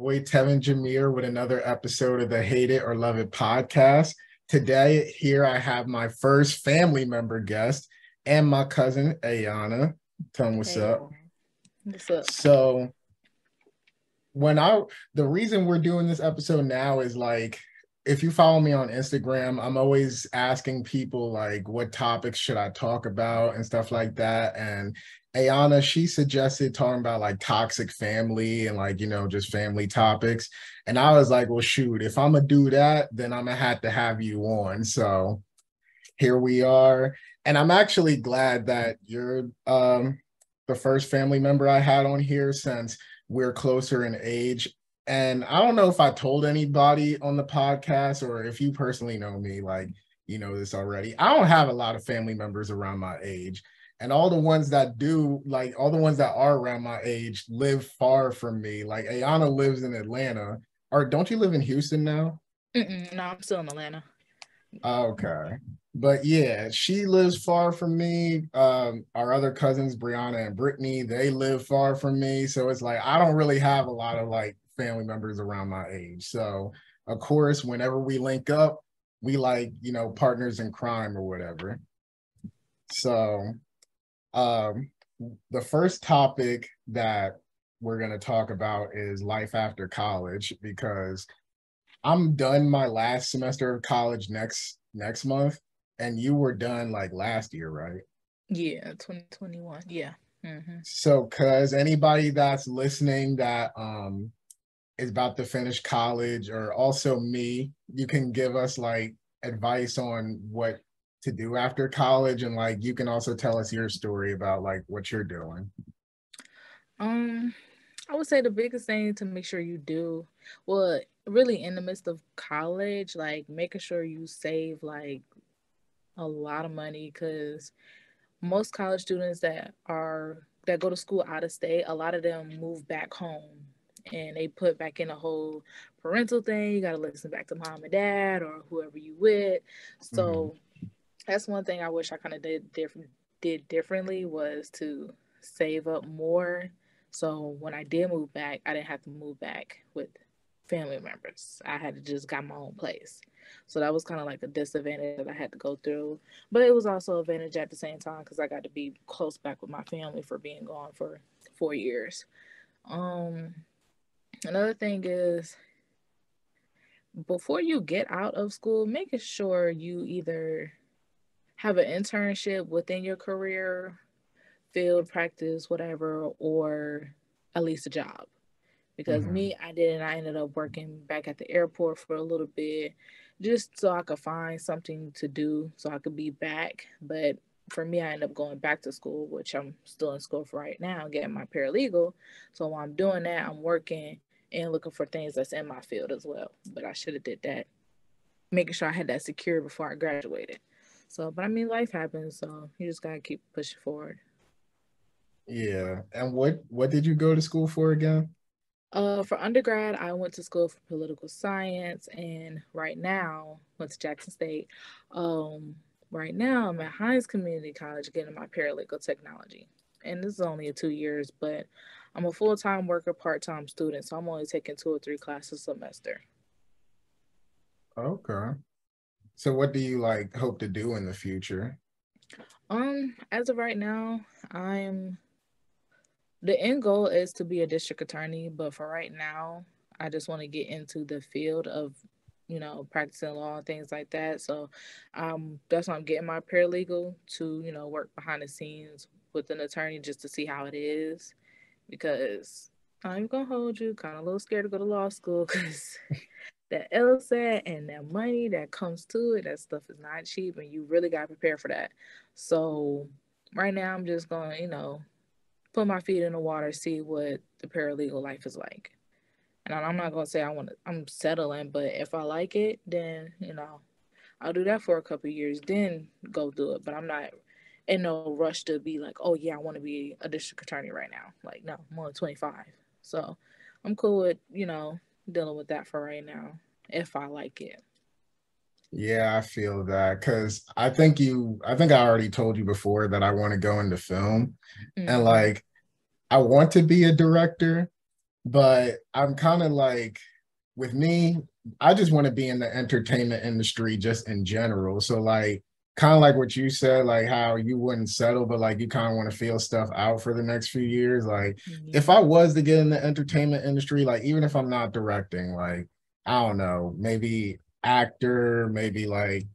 boy Tevin Jamier with another episode of the Hate It or Love It podcast. Today, here I have my first family member guest and my cousin Ayana. Tell them what's Hey, up. what's up? So, when I the reason we're doing this episode now is like, if you follow me on Instagram, I'm always asking people like what topics should I talk about and stuff like that. And Ayana, she suggested talking about like toxic family and like, just family topics. And I was like, well, shoot, if I'm gonna do that, then I'm gonna have to have you on. So here we are. And I'm actually glad that you're the first family member I had on here since we're closer in age. And I don't know if I told anybody on the podcast or if you personally know me, like, you know this already. I don't have a lot of family members around my age. And all the ones that do, like all the ones that are around my age live far from me. Like Ayana lives in Atlanta. Or don't you live in Houston now? No, I'm still in Atlanta. Okay. But yeah, she lives far from me. Our other cousins, Brianna and Brittany, they live far from me. So it's like I don't really have a lot of like family members around my age. So of course, whenever we link up, we like, partners in crime or whatever. So um the first topic that we're gonna talk about is life after college because I'm done my last semester of college next month, and you were done like last year, right? Yeah, 2021. Yeah. So, cuz anybody that's listening that is about to finish college or also me, you can give us like advice on what to do after college and like you can also tell us your story about like what you're doing. Um, I would say the biggest thing to make sure you do, well, really in the midst of college, like making sure you save like a lot of money because most college students that go to school out of state, a lot of them move back home and they put back in a whole parental thing. You got to listen back to mom and dad or whoever you with. Mhm. So that's one thing I wish I kind of did differently was to save up more. So when I did move back, I didn't have to move back with family members. I had to just got my own place. So that was kind of like a disadvantage that I had to go through. But it was also an advantage at the same time because I got to be close back with my family for being gone for 4 years. Um, Another thing is before you get out of school, making sure you either have an internship within your career, field practice, whatever, or at least a job. Because Mhm. me, I didn't. I ended up working back at the airport for a little bit just so I could find something to do so I could be back. But for me, I ended up going back to school, which I'm still in school for right now, getting my paralegal. So while I'm doing that, I'm working and looking for things that's in my field as well. But I should have did that, making sure I had that secure before I graduated. So, but I mean, life happens, so you just gotta keep pushing forward. Yeah. And what did you go to school for again? For undergrad, I went to school for political science, and right now went to Jackson State. Um, right now, I'm at Hines Community College getting my paralegal technology, and this is only a 2 years, but I'm a full time worker, part time student, so I'm only taking 2 or 3 classes a semester. Okay. So what do you like hope to do in the future? As of right now, I'm the end goal is to be a district attorney, but for right now, I just want to get into the field of, practicing law and things like that. So, that's why I'm getting my paralegal to, work behind the scenes with an attorney just to see how it is. Because I'm gonna hold you kind of a little scared to go to law school because that LSAT and that money that comes to it, that stuff is not cheap, and you really got to prepare for that. So, right now, I'm just going, put my feet in the water, see what the paralegal life is like. And I'm not gonna say I'm settling, but if I like it, then I'll do that for a couple of years, then go do it. But I'm not in no rush to be like, oh yeah, I want to be a district attorney right now. Like no, I'm only 25, so I'm cool with dealing with that for right now if I like it. Yeah, I feel that because I think I already told you before that I want to go into film and Mm-hmm. like I want to be a director, But I'm kind of like, with me, I just want to be in the entertainment industry just in general. So like kind of like what you said, like how you wouldn't settle, but like you kind of want to feel stuff out for the next few years. Like if Yeah. I was to get in the entertainment industry, like even if I'm not directing, like I don't know, maybe actor, maybe like,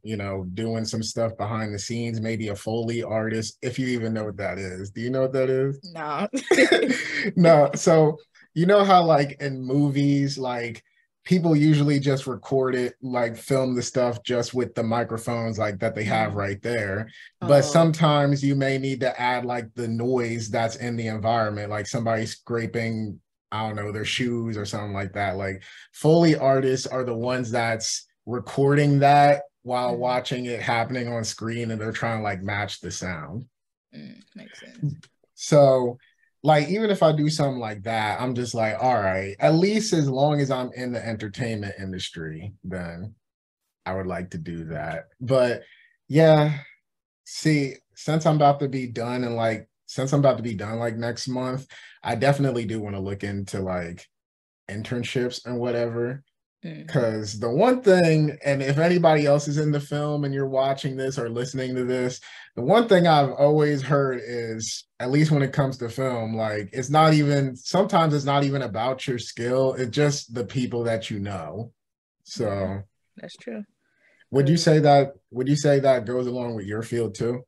doing some stuff behind the scenes, maybe a Foley artist, if you even know what that is. Do you know what that is? Nah. No. So you know how like in movies, like people usually just record it, like film the stuff just with the microphones like that they have Mhm. right there. But Oh, sometimes you may need to add like the noise that's in the environment, like somebody scraping, I don't know, their shoes or something like that. Like Foley artists are the ones that's recording that while mhm. watching it happening on screen and they're trying to like match the sound. Makes sense. So, like, even if I do something like that, I'm just like, all right, at least as long as I'm in the entertainment industry, then I would like to do that. But yeah, see, since I'm about to be done like next month, I definitely do want to look into like internships and whatever. Hmm. Because the one thing, and if anybody else is in the film and you're watching this or listening to this, the one thing I've always heard is, at least when it comes to film, like sometimes it's not even about your skill, it's just the people that you know. Yeah, So that's true. would you Because say that goes along with your field too?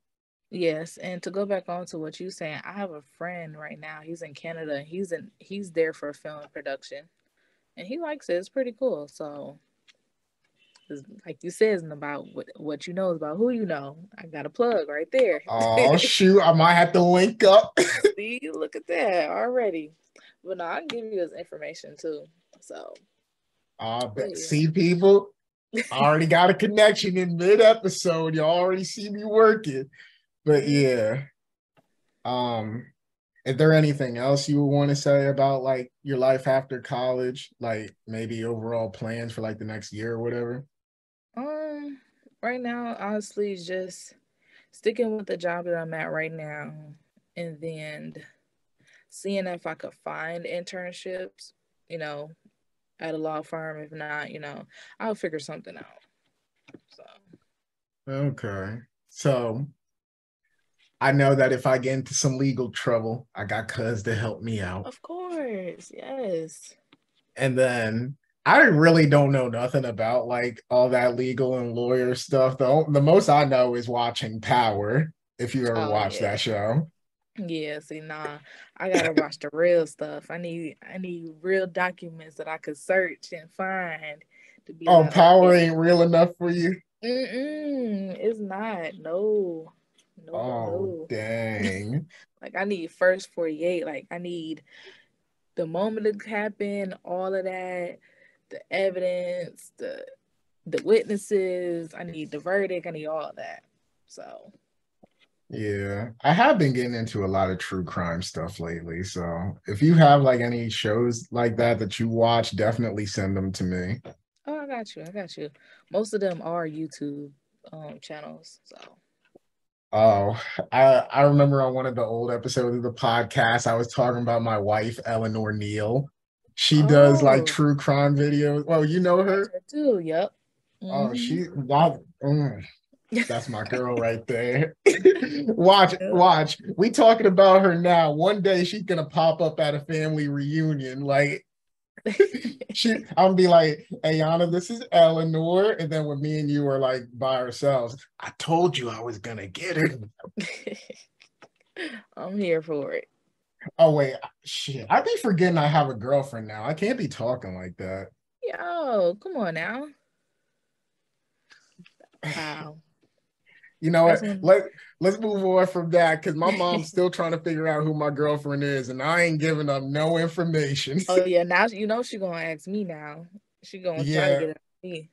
yes, and to go back on to what you saying, I have a friend right now. He's in Canada. He's there for film production, and he likes it. It's pretty cool. So, like you said, it's about what you know is about who you know. I got a plug right there. Oh shoot, I might have to link up. See, look at that already. But no, I can give you his information too. So, but See people, I already got a connection in mid episode. You already see me working. But yeah. yeah. Um, is there anything else you would want to say about like your life after college? Like maybe overall plans for like the next year or whatever? Um, right now, honestly, just sticking with the job that I'm at right now, and then seeing if I could find internships, you know, at a law firm. If not, I'll figure something out. So, Okay. So I know that if I get into some legal trouble, I got cuz to help me out. of course, yes. And then I really don't know nothing about like all that legal and lawyer stuff. The most I know is watching Power, if you ever Oh watched yeah. that show. Yeah, see, nah, I gotta watch the real stuff. I need real documents that I could search and find to be Oh, like, Power okay, ain't real enough for you. it's not. No, no, no, Oh, no. dang. Like I need first 48. Like I need the moment it happened, all of that, the evidence, the witnesses. I need the verdict. I need all of that. So Yeah, I have been getting into a lot of true crime stuff lately. So if you have like any shows like that you watch, definitely send them to me. oh, I got you. I got you. Most of them are YouTube channels. So Oh, I remember on one of the old episodes of the podcast, I was talking about my wife, Eleanor Neal. She does like oh, true crime videos. Well, you I know watch her? her too. Yep. Oh, Mm-hmm. that's my girl right there. Watch, Yep. watch. We talking about her now. One day she's gonna pop up at a family reunion. Like I'm gonna be like, Ayana, this is Eleanor. And then when me and you are like by ourselves, I told you I was gonna get her. I'm here for it. Oh wait, shit. I be forgetting I have a girlfriend now. I can't be talking like that. Yo, come on now. Wow. You know That's what? when Let's move on from that because my mom's still trying to figure out who my girlfriend is, and I ain't giving up no information. oh yeah, now she gonna ask me now. She gonna try to Yeah. get it on me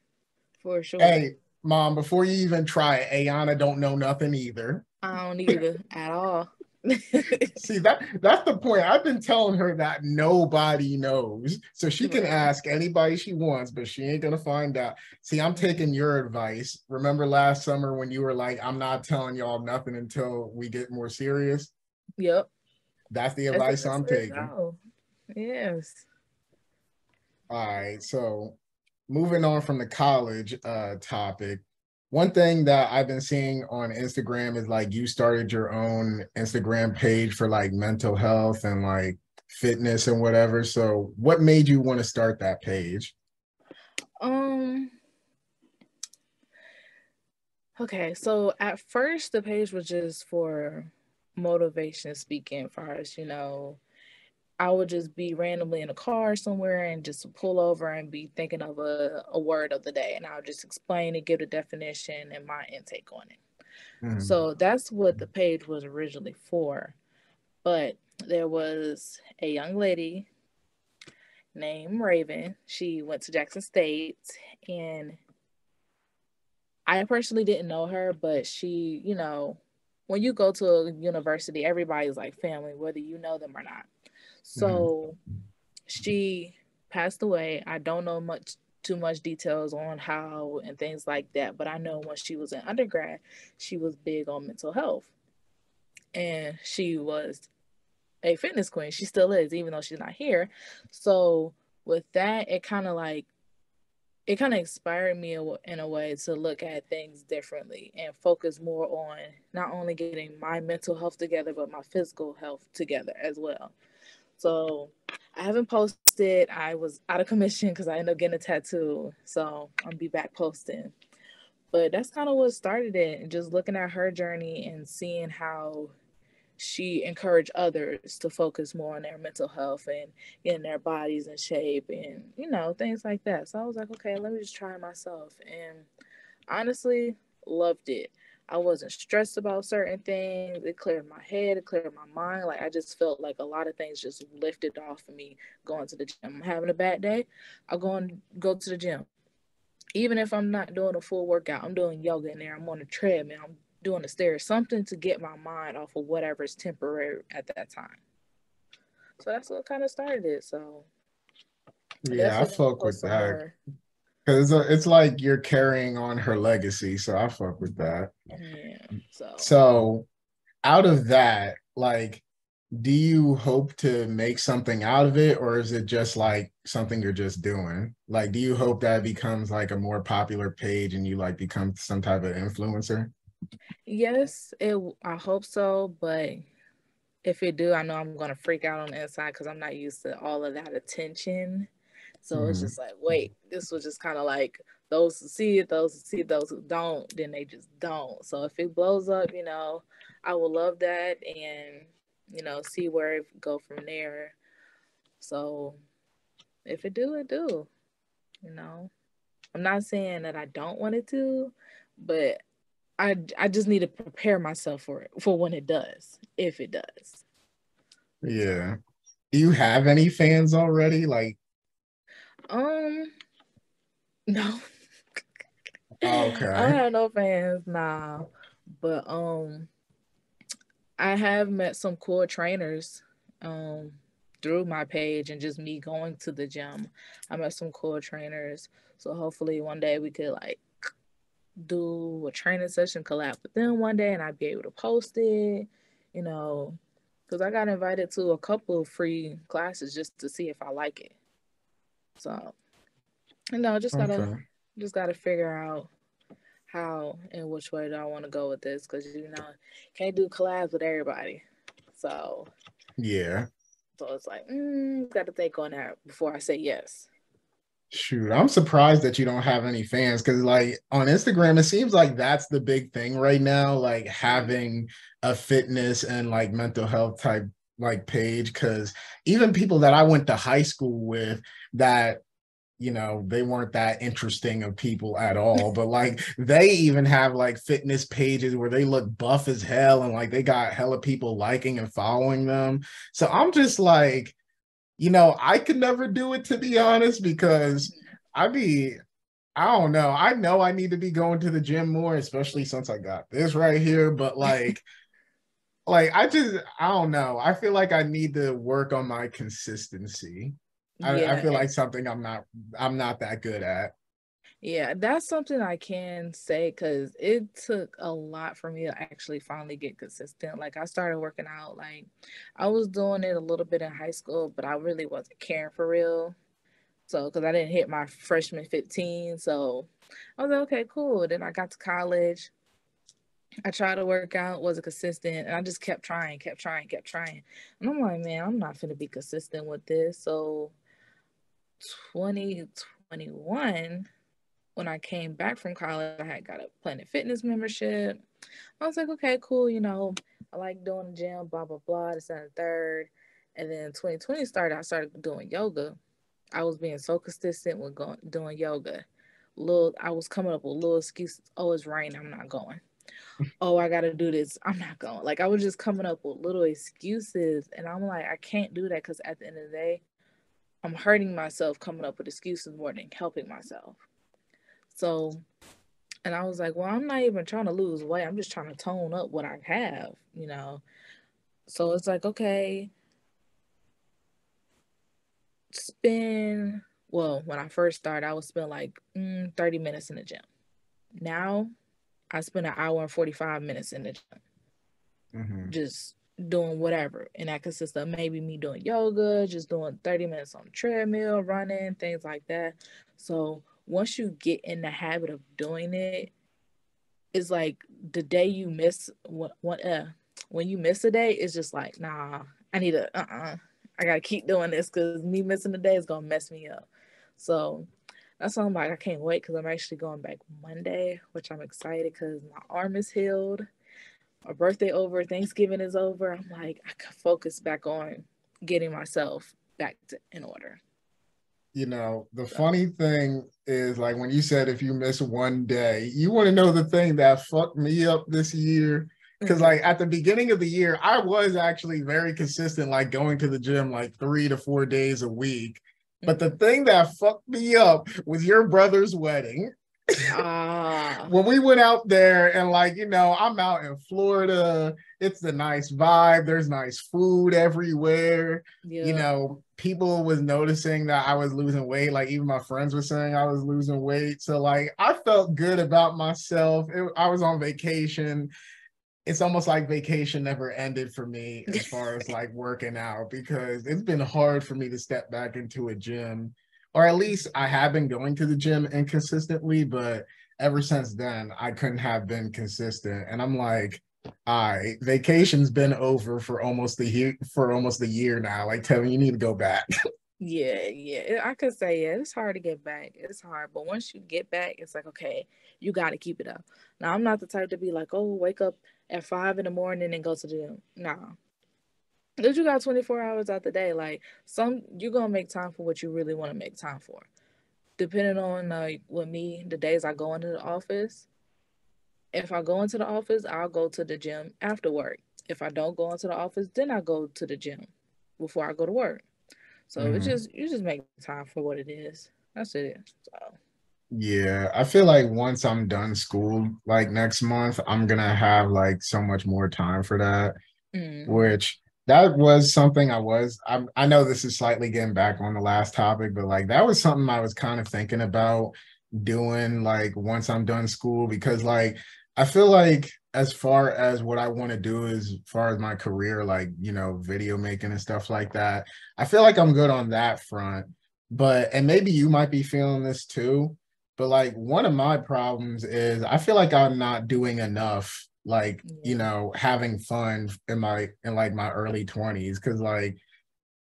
for sure. Hey, mom, before you even try it, Ayana don't know nothing either. I don't either at all. See, that's the point. I've been telling her that nobody knows. So she can Right. ask anybody she wants, but she ain't gonna find out. See, I'm Mhm. taking your advice. Remember last summer when you were like, I'm not telling y'all nothing until we get more serious? Yep. That's the That's the advice best I'm way to taking. go. Yes. All right, so moving on from the college topic, one thing that I've been seeing on Instagram is like you started your own Instagram page for like mental health and like fitness and whatever. So what made you want to start that page? Um, okay, so at first the page was just for motivation speaking for us, I would just be randomly in a car somewhere and just pull over and be thinking of a word of the day. And I would just explain it, give the definition and my intake on it. Mm, So that's what the page was originally for. But there was a young lady named Raven. She went to Jackson State, and I personally didn't know her, but she, when you go to a university, everybody's like family, whether you know them or not. mm, So she passed away. I don't know too much details on how and things like that, but I know when she was in undergrad, she was big on mental health, and she was a fitness queen. She still is, even though she's not here. So with that, it kind of inspired me in a way to look at things differently and focus more on not only getting my mental health together, but my physical health together as well. So I haven't posted. I was out of commission because I ended up getting a tattoo. So I'll be back posting. But that's kind of what started it. And just looking at her journey and seeing how she encouraged others to focus more on their mental health and getting their bodies in shape and, things like that. So I was like, okay, let me just try it myself. And honestly, loved it. I wasn't stressed about certain things. It cleared my head, it cleared my mind. Like I just felt like a lot of things just lifted off of me going to the gym. I'm having a bad day, I'll go to the gym. Even if I'm not doing a full workout, I'm doing yoga in there. I'm on the treadmill. I'm doing the stairs. Something to get my mind off of whatever's temporary at that time. So that's what kind of started it. So I yeah, I definitely gonna fuck post with some that more. because it's like you're carrying on her legacy. So I fuck with that. Yeah. So So out of that, like, do you hope to make something out of it, or is it just like something you're just doing? Like, do you hope that it becomes like a more popular page and you like become some type of influencer? yes, it. I hope so, but if it do, I know I'm gonna freak out on the inside because I'm not used to all of that attention. So it's Mhm. just like, wait, this was just kind of like those who see it, those who see it, those who don't, then they just don't. So if it blows up, I will love that and see where it go from there. So if it do, it do. You know, I'm not saying that I don't want it to, but I just need to prepare myself for it for when it does, if it does. So Yeah. Do you have any fans already? Like, um no. I don't okay. have no fans now. But I have met some cool trainers um through my page and just me going to the gym. I met some cool trainers. So hopefully one day we could like do a training session collab with them one day and I'd be able to post it, you know, because I got invited to a couple of free classes just to see if I like it. So, Okay. just gotta figure out how and which way do I want to go with this because can't do collabs with everybody. So Yeah. it's like got to think on that before I say yes. Shoot, I'm surprised that you don't have any fans because, like, on Instagram, it seems like that's the big thing right now, like having a fitness and like mental health type like page. Because even people that I went to high school with that they weren't that interesting of people at all, but like they even have like fitness pages where they look buff as hell and like they got hella people liking and following them. So I'm just like, I could never do it to be honest because I be I don't know. I know I need to be going to the gym more, especially since I got this right here. But like I don't know. I feel like I need to work on my consistency. I Yeah, feel like something I'm not that good at. yeah, that's something I can say because it took a lot for me to actually finally get consistent. Like I started working out, like I was doing it a little bit in high school, but I really wasn't caring for real. So, because I didn't hit my freshman 15. So I was like, okay, cool. Then I got to college. I tried to work out, wasn't consistent, and I just kept trying, kept trying, kept trying. And I'm like, man, I'm not finna be consistent with this. So 2021, when I came back from college, I had got a Planet Fitness membership. I was like, okay, cool, I like doing the gym, blah, blah, blah, this and the third. And then 2020 started, I started doing yoga. I was being so consistent with doing yoga. I was coming up with little excuses. Oh, it's raining, I'm not going. Oh, I gotta do this, I'm not going. Like, I was just coming up with little excuses, and I'm like, I can't do that, because at the end of the day, I'm hurting myself coming up with excuses more than helping myself. So, and I was like, well, I'm not even trying to lose weight. I'm just trying to tone up what I have. So it's like, okay, spend, well, when I first started, I would spend like 30 minutes in the gym. Now I spend an hour and 45 minutes in the gym, Mm-hmm. just doing whatever. And that consists of maybe me doing yoga, just doing 30 minutes on the treadmill, running, things like that. So once you get in the habit of doing it, it's like the day you miss when you miss a day, it's just like, nah, I need to I gotta keep doing this, because me missing a day is gonna mess me up. So that's why I'm like, I can't wait, because I'm actually going back Monday, which I'm excited because my arm is healed. My birthday over, Thanksgiving is over. I'm like, I can focus back on getting myself in order. The So funny thing is, like, when you said if you miss one day, you want to know the thing that fucked me up this year. Because, mm-hmm. like, at the beginning of the year, I was actually very consistent, like going to the gym like 3 to 4 days a week. But the Mm-hmm. thing that fucked me up was your brother's wedding. Ah, When we went out there, and, like, I'm out in Florida, it's a nice vibe, there's nice food everywhere. yeah, People was noticing that I was losing weight, like even my friends were saying I was losing weight, so, like, I felt good about myself. I was on vacation. It's almost like vacation never ended for me as far as, like, working out, because it's been hard for me to step back into a gym, or at least I have been going to the gym inconsistently, but ever since then I couldn't have been consistent. And I'm like, all right, vacation's been over for almost a year now. Like, Tevin, you need to go back. yeah. I could say, yeah, it's hard to get back. It's hard, but once you get back, it's like, okay, you got to keep it up. Now, I'm not the type to be like, oh, wake up at 5 in the morning and go to the gym. Nah, because you got 24 hours out the day. Like, you're gonna make time for what you really want to make time for. Depending on, with me, the days I go into the office. If I go into the office, I'll go to the gym after work. If I don't go into the office, then I go to the gym before I go to work. So it's Mhm. just you just make time for what it is. That's it. So Yeah, I feel like once I'm done school, like next month, I'm gonna have like so much more time for that. mm-hmm. Which that was something I know this is slightly getting back on the last topic, but, like, that was something I was kind of thinking about doing, like, once I'm done school, because, like, I feel like as far as what I want to do as far as my career, like, video making and stuff like that, I feel like I'm good on that front. But, and maybe you might be feeling this too, but, like, one of my problems is I feel like I'm not doing enough, like, Yeah. having fun in like my early 20s, because, like,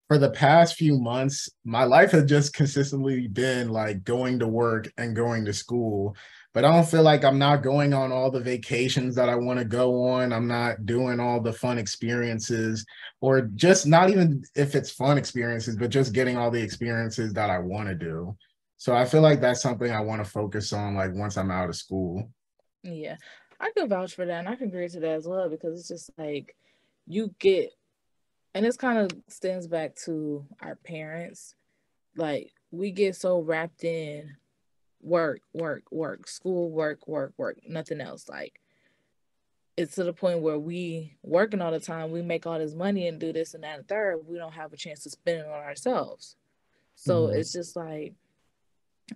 for the past few months my life has just consistently been like going to work and going to school, but I don't feel like I'm not going on all the vacations that I want to go on. I'm not doing all the fun experiences, or just not even if it's fun experiences, but just getting all the experiences that I want to do. So I feel like that's something I want to focus on, like, once I'm out of school. Yeah. I can vouch for that, and I can agree to that as well, because it's just like you get, and this kind of stems back to our parents. Like, we get so wrapped in work, work, work, school, work, work, work, nothing else. Like, it's to the point where we working all the time, we make all this money and do this and that and third, we don't have a chance to spend it on ourselves. So Mhm. it's just like,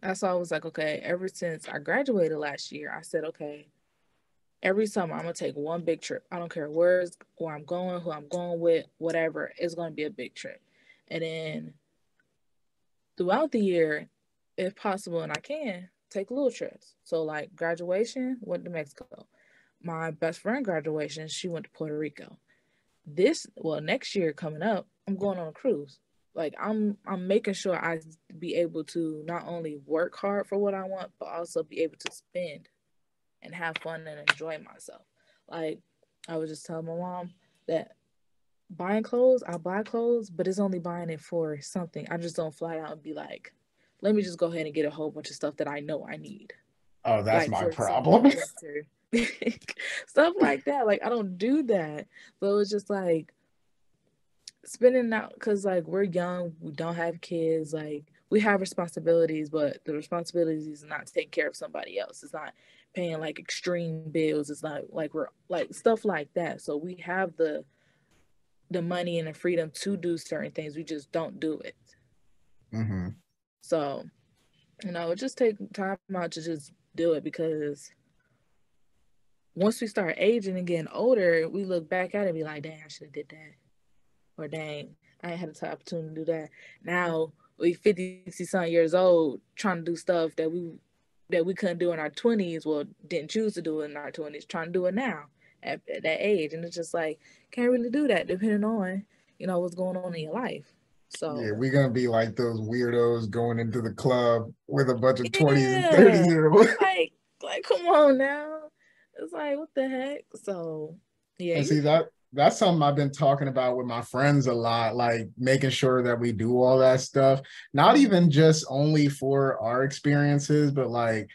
that's why I was like, okay, ever since I graduated last year, I said, okay, every summer I'm gonna take one big trip. I don't care where I'm going, who I'm going with, whatever. It's gonna be a big trip. And then throughout the year, if possible and I can, take little trips. So like graduation, went to Mexico. My best friend graduation, she went to Puerto Rico. Next year coming up, I'm going on a cruise. Like I'm making sure I be able to not only work hard for what I want, but also be able to spend and have fun and enjoy myself. Like I was just telling my mom that buying clothes, I buy clothes, but it's only buying it for something. I just don't fly out and be like, let me just go ahead and get a whole bunch of stuff that I know I need. Oh, that's Like my for example, problem. winter. Stuff like that. Like I don't do that. So it's just like spending out because like we're young, we don't have kids, like we have responsibilities, but the responsibilities is not taking care of somebody else. It's not paying like extreme bills. It's not like we're like stuff like that. So we have the money and the freedom to do certain things. We just don't do it. Hmm. So, it just take time out to just do it because once we start aging and getting older, we look back at it and be like, dang, I should have did that. Or dang, I ain't had the opportunity to do that. Now we 50, 60 something years old trying to do stuff that we couldn't do in our 20s, well, didn't choose to do it in our 20s, trying to do it now at that age. And it's just like, can't really do that depending on, what's going on in your life. Yeah, So, we're gonna be like those weirdos going into the club with a bunch of 20s and 30s yeah, year olds. like, come on now. It's like, what the heck? So, yeah, And you, see that's something I've been talking about with my friends a lot, like making sure that we do all that stuff, not even just only for our experiences, but like,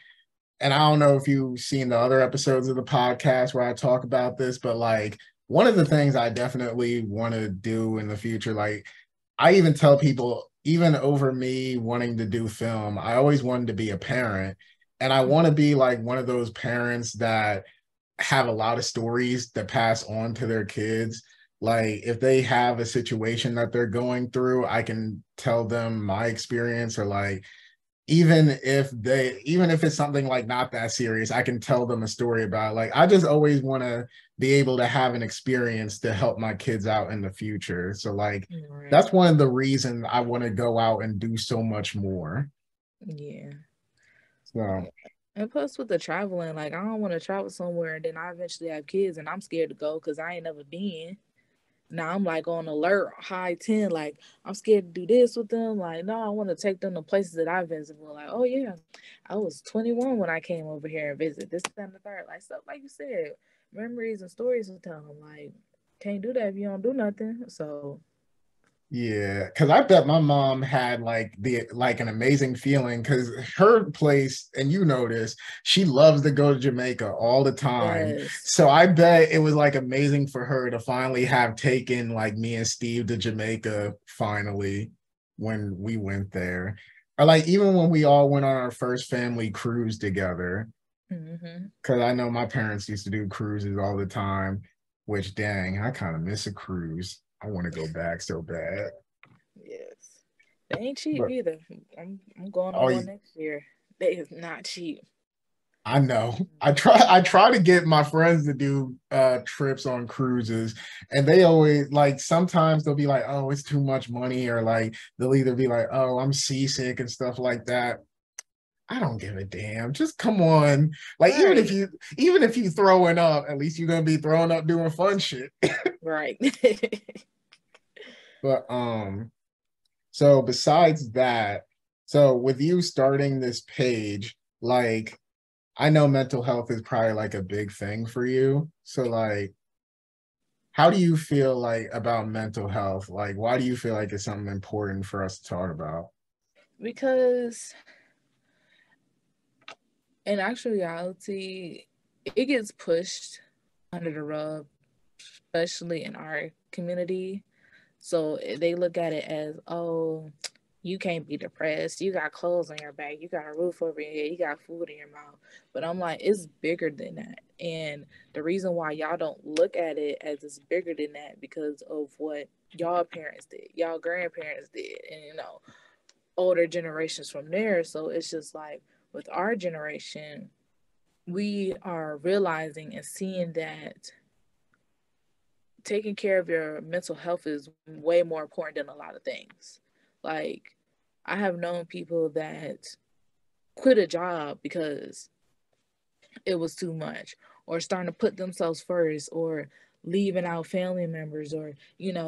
and I don't know if you've seen the other episodes of the podcast where I talk about this, but like one of the things I definitely want to do in the future, like I even tell people, even over me wanting to do film, I always wanted to be a parent. And I want to be like one of those parents that have a lot of stories that pass on to their kids. Like if they have a situation that they're going through, I can tell them my experience, or like even if it's something like not that serious, I can tell them a story about it. Like I just always want to be able to have an experience to help my kids out in the future. So like right. that's one of the reasons I want to go out and do so much more. Yeah. So Yeah. And plus with the traveling, like I don't want to travel somewhere and then I eventually have kids and I'm scared to go because I ain't never been. Now I'm like on alert, high 10, like I'm scared to do this with them. Like, no, I want to take them to places that I've visited. Like, oh yeah, I was 21 when I came over here and visited this and the third. Like stuff like you said, memories and stories to tell them. Like, can't do that if you don't do nothing. So yeah, because I bet my mom had like an amazing feeling because her place, and you know this, she loves to go to Jamaica all the time. yes. So I bet it was like amazing for her to finally have taken like me and Steve to Jamaica finally when we went there. Or like even when we all went on our first family cruise together, Hmm. because I know my parents used to do cruises all the time, which dang, I kind of miss a cruise. I want to go back so bad. Yes. They ain't cheap But either. I'm going on oh, one next year. They is not cheap. I know. I try to get my friends to do trips on cruises, and they always like sometimes they'll be like, "Oh, it's too much money," or like they'll either be like, "Oh, I'm seasick," and stuff like that. I don't give a damn. Just come on. Like Right. even if you throwing up, at least you're gonna be throwing up doing fun shit. Right. But so besides that, so with you starting this page, like I know mental health is probably like a big thing for you. So like how do you feel like about mental health? Like why do you feel like it's something important for us to talk about? Because in actual reality, it gets pushed under the rug, especially in our community. So they look at it as, oh, you can't be depressed. You got clothes on your back. You got a roof over your head. You got food in your mouth. But I'm like, it's bigger than that. And the reason why y'all don't look at it as it's bigger than that because of what y'all parents did, y'all grandparents did, and older generations from there. So it's just like with our generation, we are realizing and seeing that taking care of your mental health is way more important than a lot of things. Like I have known people that quit a job because it was too much, or starting to put themselves first, or leaving out family members, or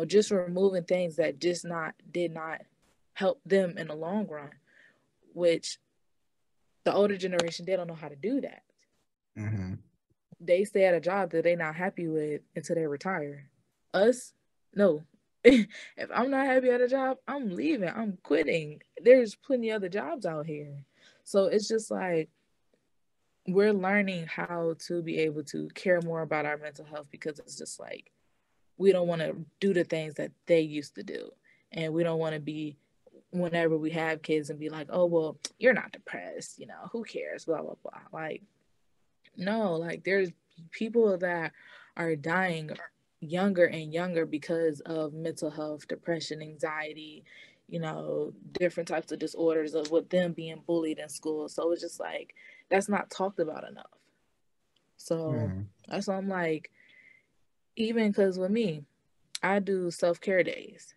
just removing things that just not did not help them in the long run, which the older generation, they don't know how to do that. Mm-hmm. They stay at a job that they're not happy with until they retire. Us, no. If I'm not happy at a job, I'm leaving. I'm quitting. There's plenty of other jobs out here. So it's just like we're learning how to be able to care more about our mental health, because it's just like we don't want to do the things that they used to do. And we don't want to be, whenever we have kids, and be like, oh, well, you're not depressed. Who cares? Blah, blah, blah. Like, no, like there's people that are dying younger and younger because of mental health, depression, anxiety, different types of disorders, of with them being bullied in school. So it's just like that's not talked about enough. So Mm-hmm. that's why I'm like, even because with me, I do self-care days.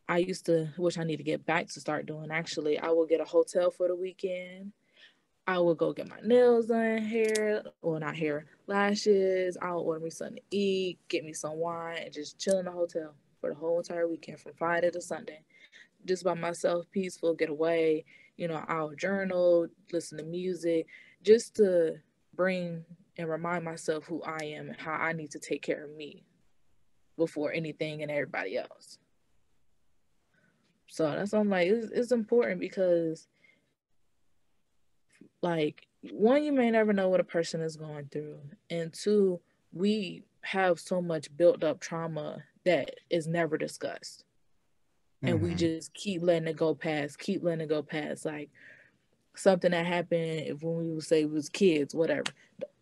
I used to, which I need to get back to start doing actually. I will get a hotel for the weekend. I will go get my nails done, hair, well, not hair, lashes. I'll order me something to eat, get me some wine, and just chill in the hotel for the whole entire weekend from Friday to Sunday. Just by myself, peaceful, get away. I'll journal, listen to music, just to bring and remind myself who I am and how I need to take care of me before anything and everybody else. So that's why I'm like, it's important because, like, one, you may never know what a person is going through, and two, we have so much built up trauma that is never discussed, and we Mm-hmm. just keep letting it go past, keep letting it go past. Like something that happened if when we would say we was kids, whatever.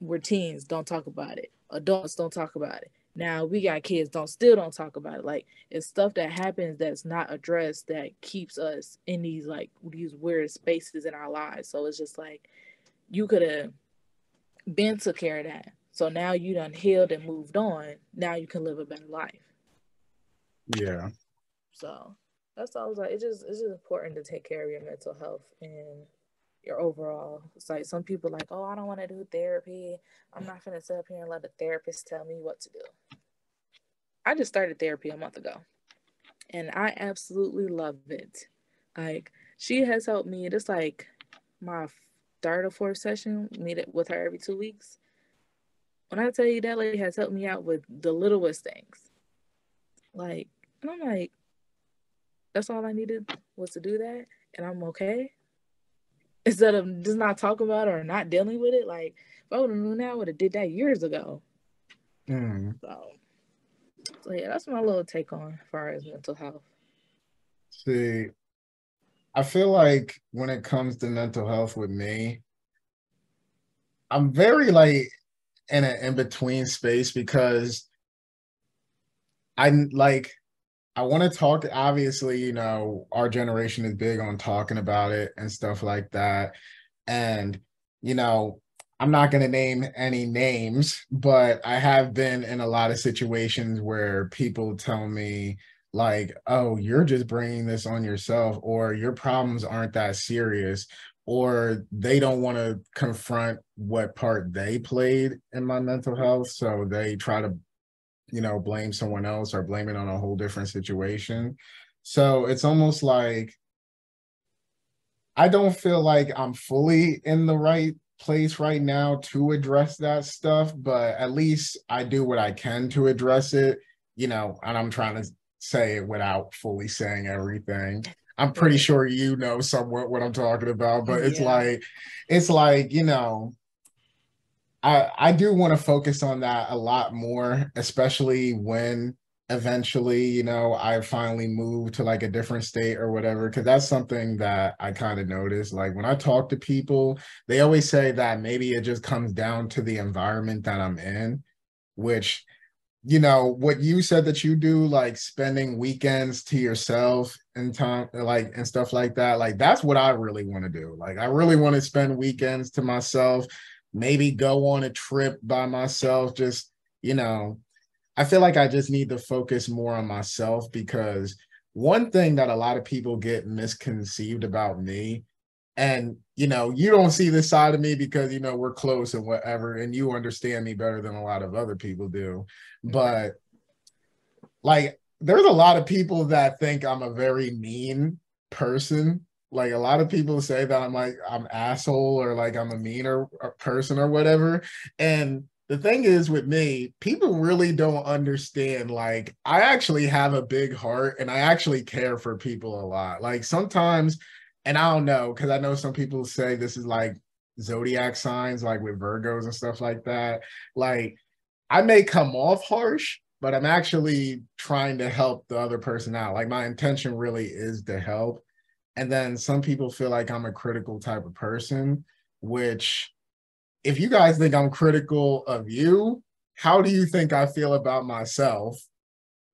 We're teens, don't talk about it. Adults don't talk about it. Now we got kids, don't talk about it. Like it's stuff that happens that's not addressed that keeps us in these like these weird spaces in our lives. So it's just like you could have been took care of that. So now you done healed and moved on. Now you can live a better life. Yeah. So that's all I was like. It's just important to take care of your mental health and your overall. It's like some people like, oh, I don't want to do therapy. I'm not gonna sit up here and let the therapist tell me what to do. I just started therapy a month ago, and I absolutely love it. Like she has helped me. It's like my third or fourth session. Meet it with her every 2 weeks. When I tell you that lady has helped me out with the littlest things, like, and I'm like, that's all I needed was to do that, and I'm okay. Instead of just not talking about it or not dealing with it, like if I would have known that, I would have did that years ago. Mm. So yeah, that's my little take on as far as mental health. See, I feel like when it comes to mental health with me, I'm very like in an in-between space because I like I want to talk. Obviously, our generation is big on talking about it and stuff like that. And, you know, I'm not going to name any names, but I have been in a lot of situations where people tell me, like, oh, you're just bringing this on yourself, or your problems aren't that serious, or they don't want to confront what part they played in my mental health. So they try to blame someone else or blame it on a whole different situation. So it's almost like I don't feel like I'm fully in the right place right now to address that stuff, but at least I do what I can to address it, and I'm trying to say it without fully saying everything. I'm pretty Right. sure somewhat what I'm talking about, but Yeah. it's like, I do want to focus on that a lot more, especially when eventually, I finally move to like a different state or whatever, because that's something that I kind of notice. Like when I talk to people, they always say that maybe it just comes down to the environment that I'm in, which, what you said that you do, like spending weekends to yourself and time, like, and stuff like that, like that's what I really want to do. Like I really want to spend weekends to myself, maybe go on a trip by myself, just, I feel like I just need to focus more on myself because one thing that a lot of people get misconceived about me, and you don't see this side of me because we're close and whatever, and you understand me better than a lot of other people do. But like, there's a lot of people that think I'm a very mean person. Like, a lot of people say that I'm asshole, or like I'm a meaner person or whatever. And the thing is with me, people really don't understand. Like, I actually have a big heart and I actually care for people a lot. Like, sometimes, and I don't know, because I know some people say this is like zodiac signs, like with Virgos and stuff like that. Like, I may come off harsh, but I'm actually trying to help the other person out. Like, my intention really is to help. And then some people feel like I'm a critical type of person, which, if you guys think I'm critical of you, how do you think I feel about myself?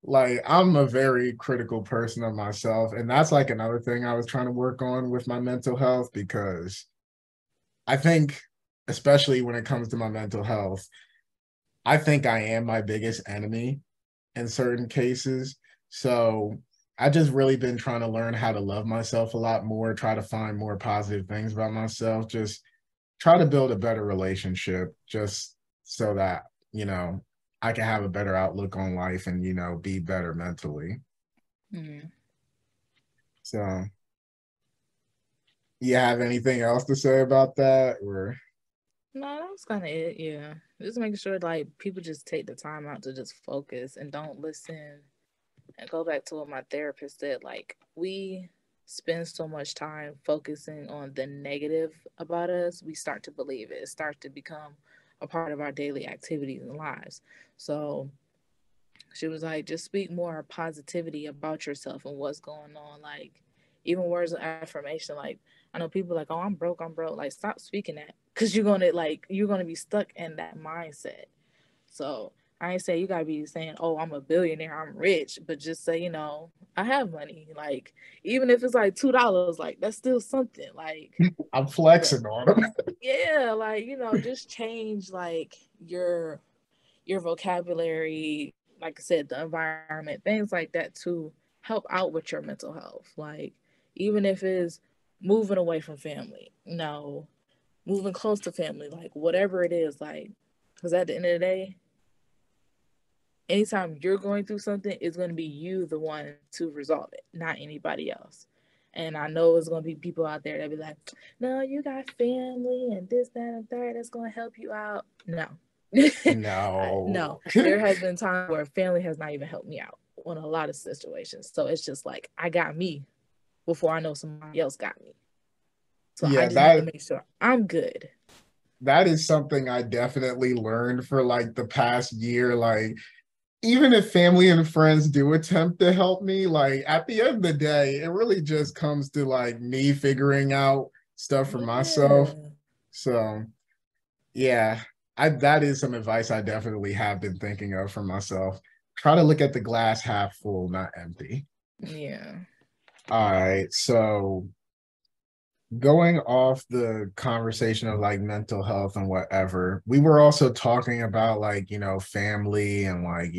Like, I'm a very critical person of myself. And that's like another thing I was trying to work on with my mental health, because I think, especially when it comes to my mental health, I think I am my biggest enemy in certain cases. So I just really been trying to learn how to love myself a lot more, try to find more positive things about myself, just try to build a better relationship, just so that, I can have a better outlook on life and, be better mentally. Mm-hmm. So, you have anything else to say about that? Or No, that was kind of it. Yeah, just making sure like people just take the time out to just focus and don't listen. And go back to what my therapist said. Like, we spend so much time focusing on the negative about us, we start to believe it. It starts to become a part of our daily activities and lives. So she was like, just speak more positivity about yourself and what's going on. Like, even words of affirmation. Like, I know people like, oh, I'm broke, I'm broke. Like, stop speaking that, because you're gonna be stuck in that mindset. So I ain't say you gotta be saying, oh, I'm a billionaire, I'm rich, but just say, I have money. Like, even if it's like $2, like that's still something. Like, I'm but flexing on them. yeah, like, just change like your vocabulary, like I said, the environment, things like that to help out with your mental health. Like, even if it's moving away from family, moving close to family, like whatever it is, like, because at the end of the day, anytime you're going through something, it's going to be you the one to resolve it, not anybody else. And I know it's going to be people out there that be like, no, you got family and this, that, and third that's going to help you out. No. No. No. There has been times where family has not even helped me out on a lot of situations. So it's just like, I got me before I know somebody else got me. So I Yeah, just need to that make sure I'm good. that is something I definitely learned for like the past year. Like, even if family and friends do attempt to help me, like, at the end of the day, it really just comes to like me figuring out stuff for myself. Yeah. So yeah, I that is some advice I definitely have been thinking of for myself. Try to look at the glass half full, not empty. Yeah. All right. So, going off the conversation of like mental health and whatever, we were also talking about like, family and like,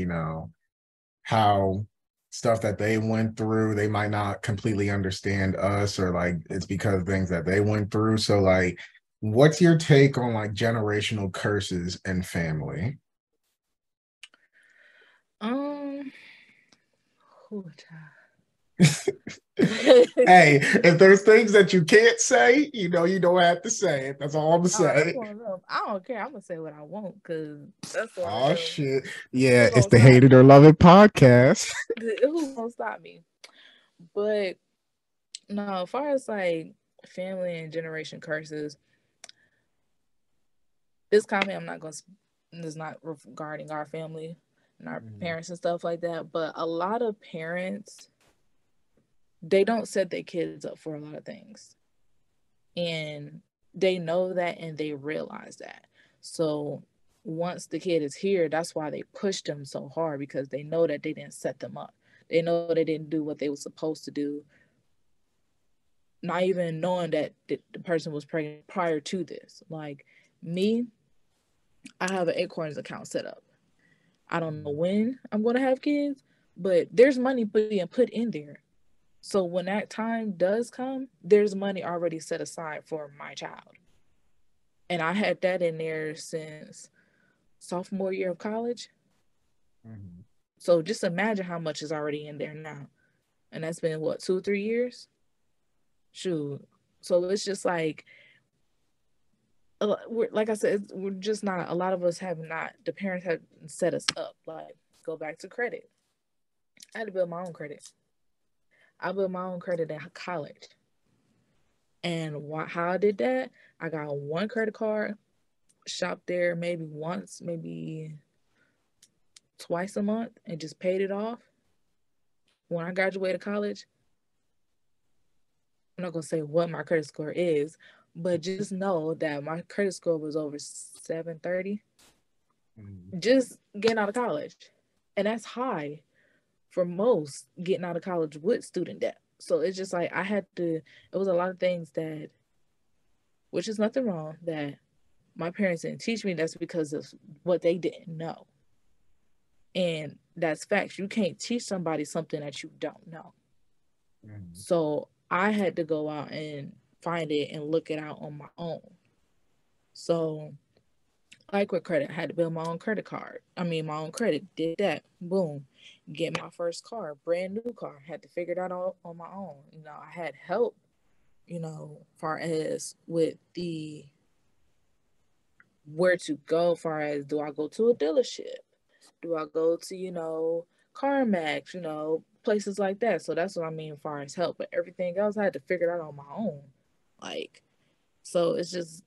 how stuff that they went through, they might not completely understand us, or like it's because of things that they went through. So, like, what's your take on like generational curses and family? Um, oh, Hey, if there's things that you can't say, you don't have to say it. That's all I'm gonna Oh, that's say. one of them. I don't care. I'm gonna say what I want because that's one of Oh them. shit. Yeah, Who it's gonna the stop Hate It or me? Love It podcast. Who gonna stop me? But no, as far as like family and generation curses, this comment I'm not gonna. This is not regarding our family and our parents and stuff like that. But a lot of parents, they don't set their kids up for a lot of things, and they know that and they realize that. So once the kid is here, that's why they push them so hard, because they know that they didn't set them up. They know they didn't do what they were supposed to do, not even knowing that the person was pregnant prior to this. Like me, I have an Acorns account set up. I don't know when I'm going to have kids, but there's money being put in there. So when that time does come, there's money already set aside for my child. And I had that in there since sophomore year of college. Mhm. So just imagine how much is already in there now. And that's been what, 2 or 3 years? Shoot. So it's just like, like I said, we're just not, a lot of us have not, the parents have set us up. Like, go back to credit. I had to build my own credit. I built my own credit in college. And how I did that, I got one credit card, shopped there maybe once, maybe twice a month, and just paid it off. When I graduated college, I'm not gonna say what my credit score is, but just know that my credit score was over 730 Mhm. just getting out of college. And that's high for most getting out of college with student debt. So it's just like I had to, it was a lot of things that, which is nothing wrong, that my parents didn't teach me. That's because of what they didn't know. And that's facts. You can't teach somebody something that you don't know. Mhm. So I had to go out and find it and look it out on my own. So, like with credit, I had to build my own credit card. I mean, my own credit. Did that. Boom. Get my first car, brand new car. Had to figure that out on my own. I had help, far as with the where to go, far as do I go to a dealership? Do I go to, CarMax, places like that. So that's what I mean far as help. But everything else I had to figure it out on my own. Like, so it's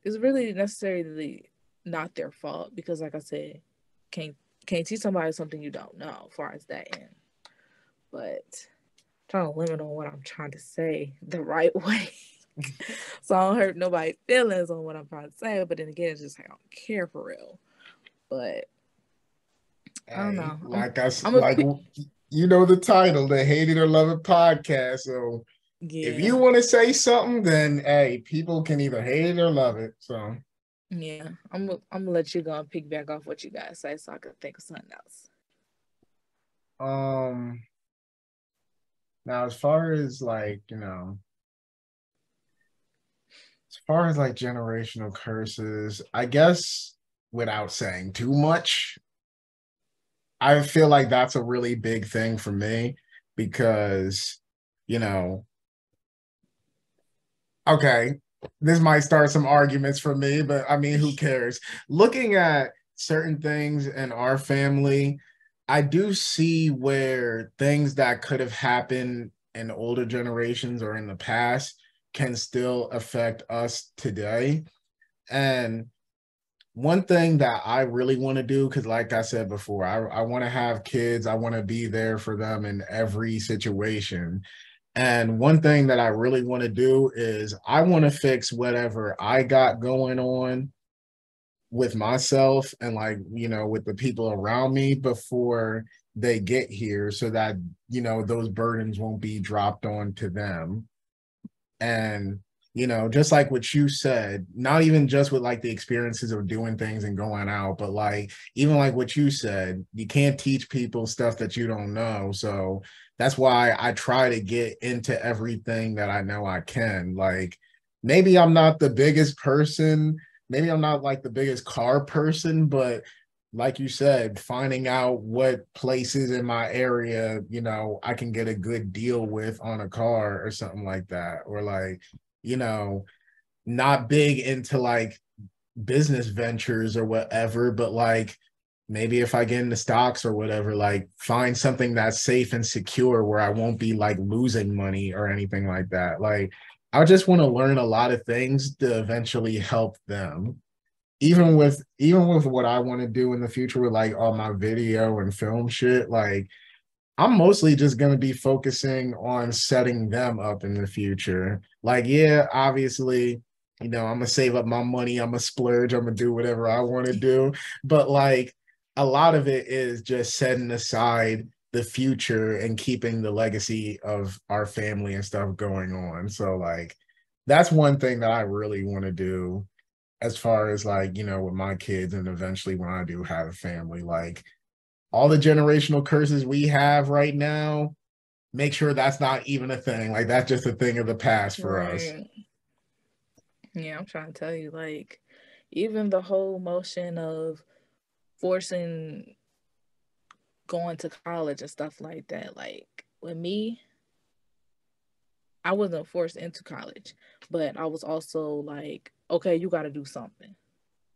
really necessarily not their fault because like I said, can't can't teach somebody something you don't know as far as that end. But trying to limit on what I'm trying to say the right way. So I don't hurt nobody's feelings on what I'm trying to say. But then again, it's just like I don't care for real. But I don't Hey, know. I'm a like you know the title, the Hate It or Love It podcast. So if you yeah. want to say something, then hey, people can either hate it or love it. So Yeah, I'm gonna let you go and pick back off what you guys say so I can think of something else. um now as far as as far as like generational curses, I guess without saying too much, I feel like that's a really big thing for me because, you know, okay, this might start some arguments for me, but I mean, who cares? Looking at certain things in our family, I do see where things that could have happened in older generations or in the past can still affect us today. And one thing that I really want to do, because like I said before, I want to have kids. I want to be there for them in every situation. And one thing that I really want to do is I want to fix whatever I got going on with myself and with the people around me before they get here so that, those burdens won't be dropped onto them. And, just like what you said, not even just with like the experiences of doing things and going out, but like even like what you said, you can't teach people stuff that you don't know. So that's why I try to get into everything that I know I can. Like maybe I'm not the biggest person, maybe I'm not like the biggest car person, but like you said, finding out what places in my area, I can get a good deal with on a car or something like that. Or like, you know, not big into like business ventures or whatever, but like maybe if I get into stocks or whatever, like find something that's safe and secure where I won't be like losing money or anything like that. Like I just want to learn a lot of things to eventually help them even with what I want to do in the future with like all my video and film shit, like I'm mostly just going to be focusing on setting them up in the future. Like, yeah, obviously, I'm going to save up my money, I'm going to splurge, I'm going to do whatever I want to do. But like a lot of it is just setting aside the future and keeping the legacy of our family and stuff going on. So like that's one thing that I really want to do as far as like, with my kids and eventually when I do have a family, like all the generational curses we have right now, make sure that's not even a thing. Like that's just a thing of the past for us. Right. Yeah, I'm trying to tell you, like, even the whole motion of forcing going to college and stuff like that. Like, with me, I wasn't forced into college, but I was also like, okay, you got to do something.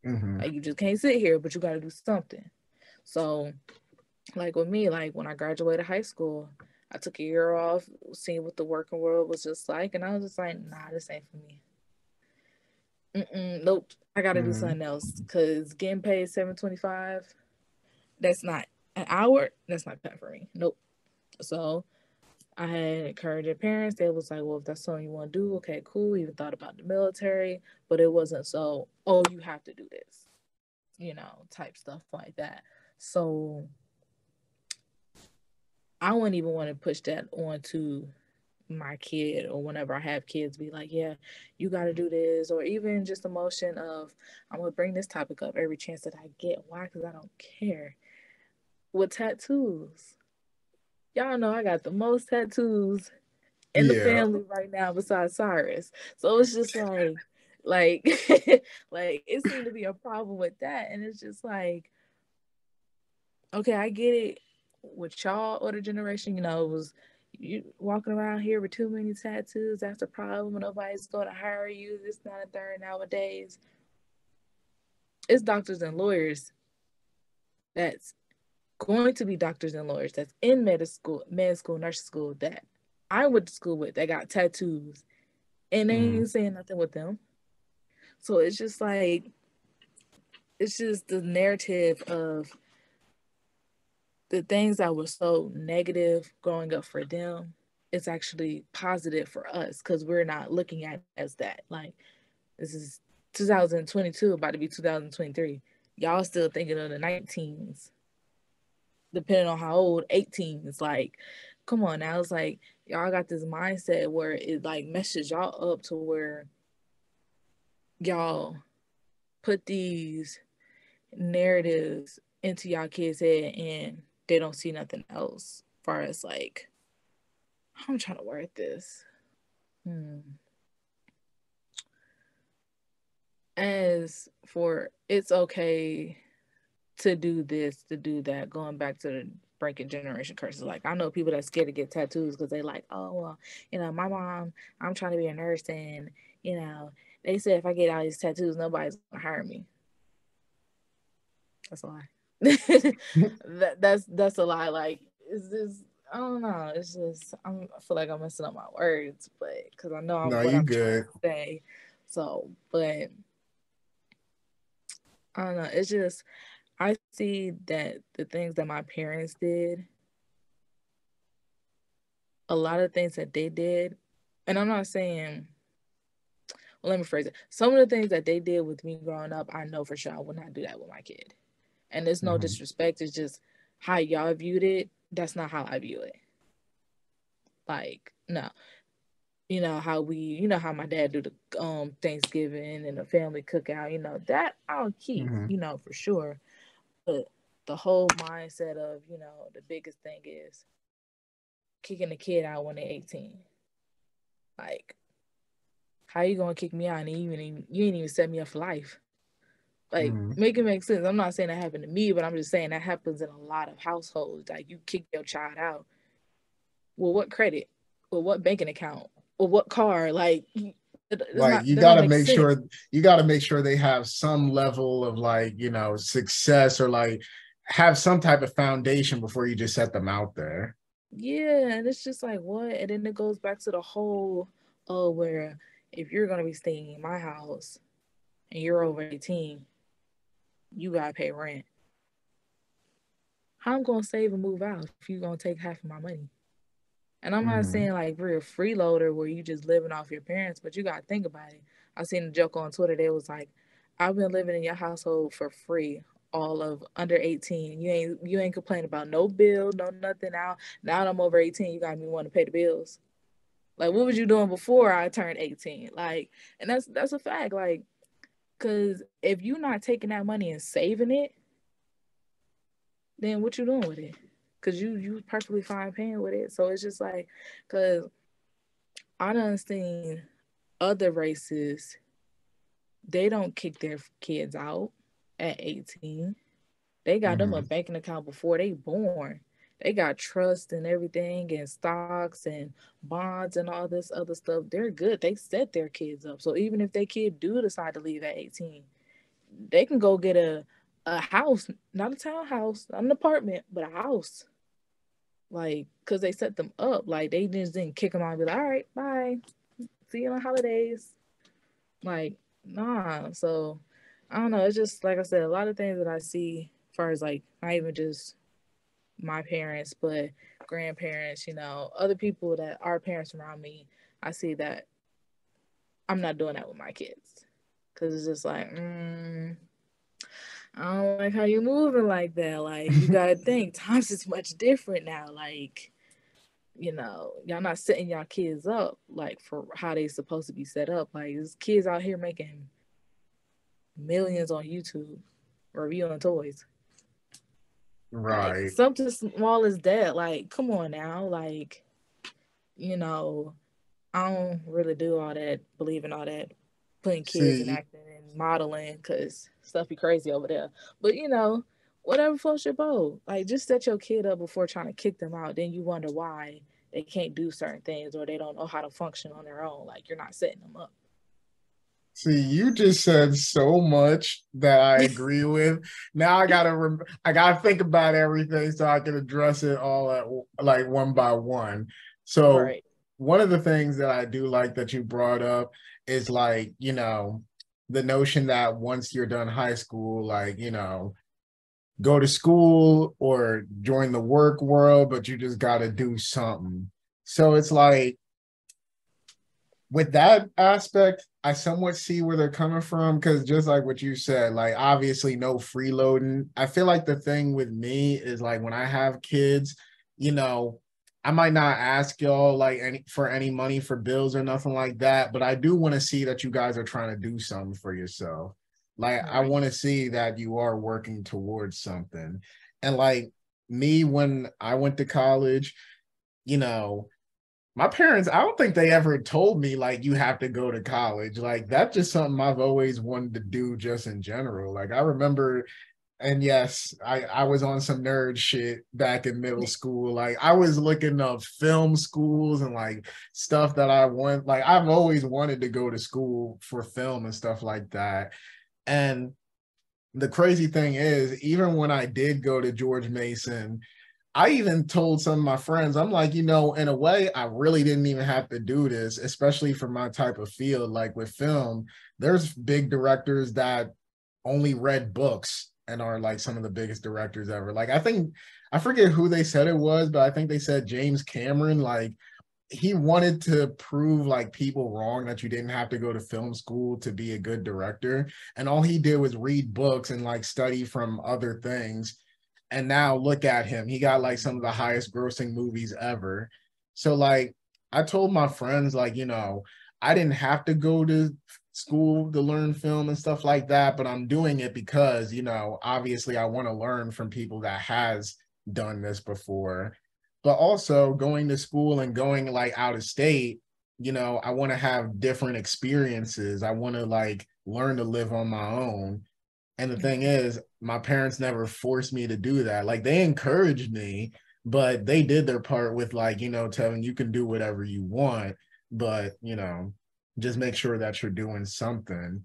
Mm-hmm. Like, you just can't sit here, but you got to do something. So, like with me, like when I graduated high school, I took a year off, seeing what the working world was just like, and I was just like, nah, this ain't for me. Nope, I got to do Mm-hmm. something else because getting paid $7.25, that's not an hour. That's not cut for me. Nope. So I had encouraged parents. They was like, well, if that's something you want to do, okay, cool. Even thought about the military, but it wasn't so, oh, you have to do this, type stuff like that. So I wouldn't even want to push that onto my kid, or whenever I have kids, be like, yeah, you got to do this, or even just the motion of, I'm going to bring this topic up every chance that I get. Why? Because I don't care. With tattoos, y'all know I got the most tattoos in the Yeah. family right now besides Cyrus. So it's just like like it seemed to be a problem with that. And it's just like, okay, I get it. With y'all older generation, it was you walking around here with too many tattoos, that's a problem. Nobody's going to hire you. This, not a third. Nowadays, it's doctors and lawyers that's going to be doctors and lawyers that's in med school, nursing school that I went to school with that got tattoos, and they Mm-hmm. ain't saying nothing with them. So it's just like, it's just the narrative of the things that were so negative growing up for them. It's actually positive for us because we're not looking at it as that. Like, this is 2022, about to be 2023. Y'all still thinking of the 19s, depending on how old, 18s. Like, come on now. It's like y'all got this mindset where it like meshes y'all up to where y'all put these narratives into y'all kids' head and they don't see nothing else. As far as like, I'm trying to word this. As for it's okay to do this, to do that, going back to the breaking generation curses. Like, I know people that's scared to get tattoos because they like, oh well, my mom, I'm trying to be a nurse, and they said if I get all these tattoos, nobody's gonna hire me. That's a lie. That's a lie. Like, it's just, I don't know. It's just, I feel like I'm messing up my words, but because I know No, what you I'm trying good. to say. So, but I don't know. It's just, I see that the things that my parents did, a lot of things that they did, and I'm not saying, well, let me phrase it. Some of the things that they did with me growing up, I know for sure I would not do that with my kid. And there's no Mm-hmm. disrespect. It's just how y'all viewed it. That's not how I view it. Like, no. How how my dad do the Thanksgiving and the family cookout, that I'll keep, Mm-hmm. for sure. But the whole mindset of, the biggest thing is kicking the kid out when they're 18. Like, how you gonna kick me out and you ain't even set me up for life? Like, Mm-hmm. make it make sense. I'm not saying that happened to me, but I'm just saying that happens in a lot of households. Like, you kick your child out. Well, what credit? Well, what banking account? Or what car? Like, it's Like not, that don't make sense. you got to make sure they have some level of like, success, or like have some type of foundation before you just set them out there. Yeah, and it's just like, what? And then it goes back to the whole, oh, where if you're gonna be staying in my house and you're over 18, you gotta pay rent. How I'm gonna save and move out if you're gonna take half of my money? And I'm not Mm-hmm. saying like we're a freeloader where you just living off your parents, but you gotta think about it. I seen a joke on Twitter. They was like, I've been living in your household for free all of under 18. You ain't complaining about no bill, no nothing. Now that I'm over 18, you got me wanting to pay the bills. Like, what was you doing before I turned 18? Like, and that's a fact. Like, cause if you're not taking that money and saving it, then what you doing with it? because you perfectly fine paying with it. So it's just like, because I done seen other races, they don't kick their kids out at 18. They got them a Mm-hmm. banking account before they born. They got trust and everything and stocks and bonds and all this other stuff. They're good. They set their kids up. So even if their kid do decide to leave at 18, they can go get a house, not a townhouse, not an apartment, but a house. Like, cause they set them up. Like they just didn't kick them out and be like, all right, bye. See you on holidays. Like, nah. So I don't know. It's just like I said, a lot of things that I see as far as like not even just my parents, but grandparents, other people that are parents around me, I see that I'm not doing that with my kids. Cause it's just like, I don't like how you're moving like that. Like, you gotta think, times is much different now. Like, y'all not setting y'all kids up like for how they supposed to be set up. Like, there's kids out here making millions on YouTube reviewing toys. Like, Right. something small as that. Like, come on now. Like, you know, I don't really do all that, believe in all that, putting kids in See, acting and modeling because stuff be crazy over there. But whatever floats your boat. Like, just set your kid up before trying to kick them out. Then you wonder why they can't do certain things or they don't know how to function on their own. Like, you're not setting them up. See, you just said so much that I agree with. Now I gotta think about everything so I can address it all at like one by one. So Right. one of the things that I do like that you brought up is like, the notion that once you're done high school, like, go to school or join the work world, but you just gotta do something. So it's like with that aspect, I somewhat see where they're coming from because just like what you said, like obviously no freeloading. I feel like the thing with me is like when I have kids, you know, I might not ask y'all like any money for bills or nothing like that, but I do want to see that you guys are trying to do something for yourself. Like I Right. want to see that you are working towards something. And like me when I went to college, you know, my parents, I don't think they ever told me like you have to go to college. Like that's just something I've always wanted to do just in general. Like I remember, and yes, I was on some nerd shit back in middle school. Like I was looking up film schools and like stuff that I want. Like I've always wanted to go to school for film and stuff like that. And the crazy thing is, even when I did go to George Mason, I even told some of my friends, I'm like, in a way, I really didn't even have to do this, especially for my type of field. Like with film, there's big directors that only read books and are like some of the biggest directors ever. Like, I forget who they said it was, but I think they said James Cameron. Like, he wanted to prove like people wrong that you didn't have to go to film school to be a good director. And all he did was read books and like study from other things, and now look at him. He got like some of the highest grossing movies ever. So like I told my friends, like, I didn't have to go to school to learn film and stuff like that, but I'm doing it because, obviously I want to learn from people that has done this before. But also going to school and going like out of state, I want to have different experiences. I want to like learn to live on my own. And the thing Mhm. is, my parents never forced me to do that. Like they encouraged me, but they did their part with like, Tevin, you can do whatever you want, but just make sure that you're doing something.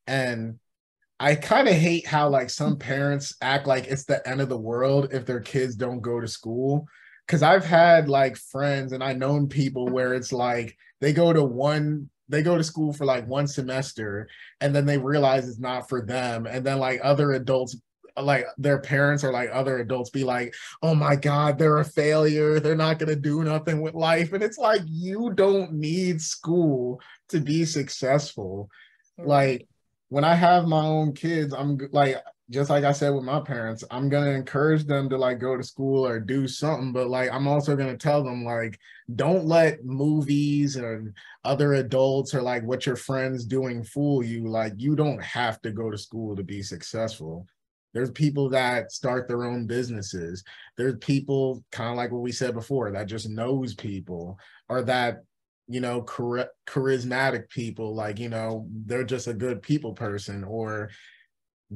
And I kind of hate how like some parents act like it's the end of the world if their kids don't go to school. Cause I've had like friends and I known people where it's like they go to school for like one semester and then they realize it's not for them. And then like other adults, like their parents or like other adults be like, oh my God, they're a failure. They're not going to do nothing with life. And it's like, you don't need school to be successful. Like, Right. when I have my own kids, I'm like, just like I said with my parents, I'm gonna encourage them to like go to school or do something, but like I'm also gonna tell them like, don't let movies and other adults or like what your friends doing fool you. Like you don't have to go to school to be successful. There's people that start their own businesses. There's people, kind of like what we said before, that just knows people, or that, charismatic people, like, they're just a good people person, or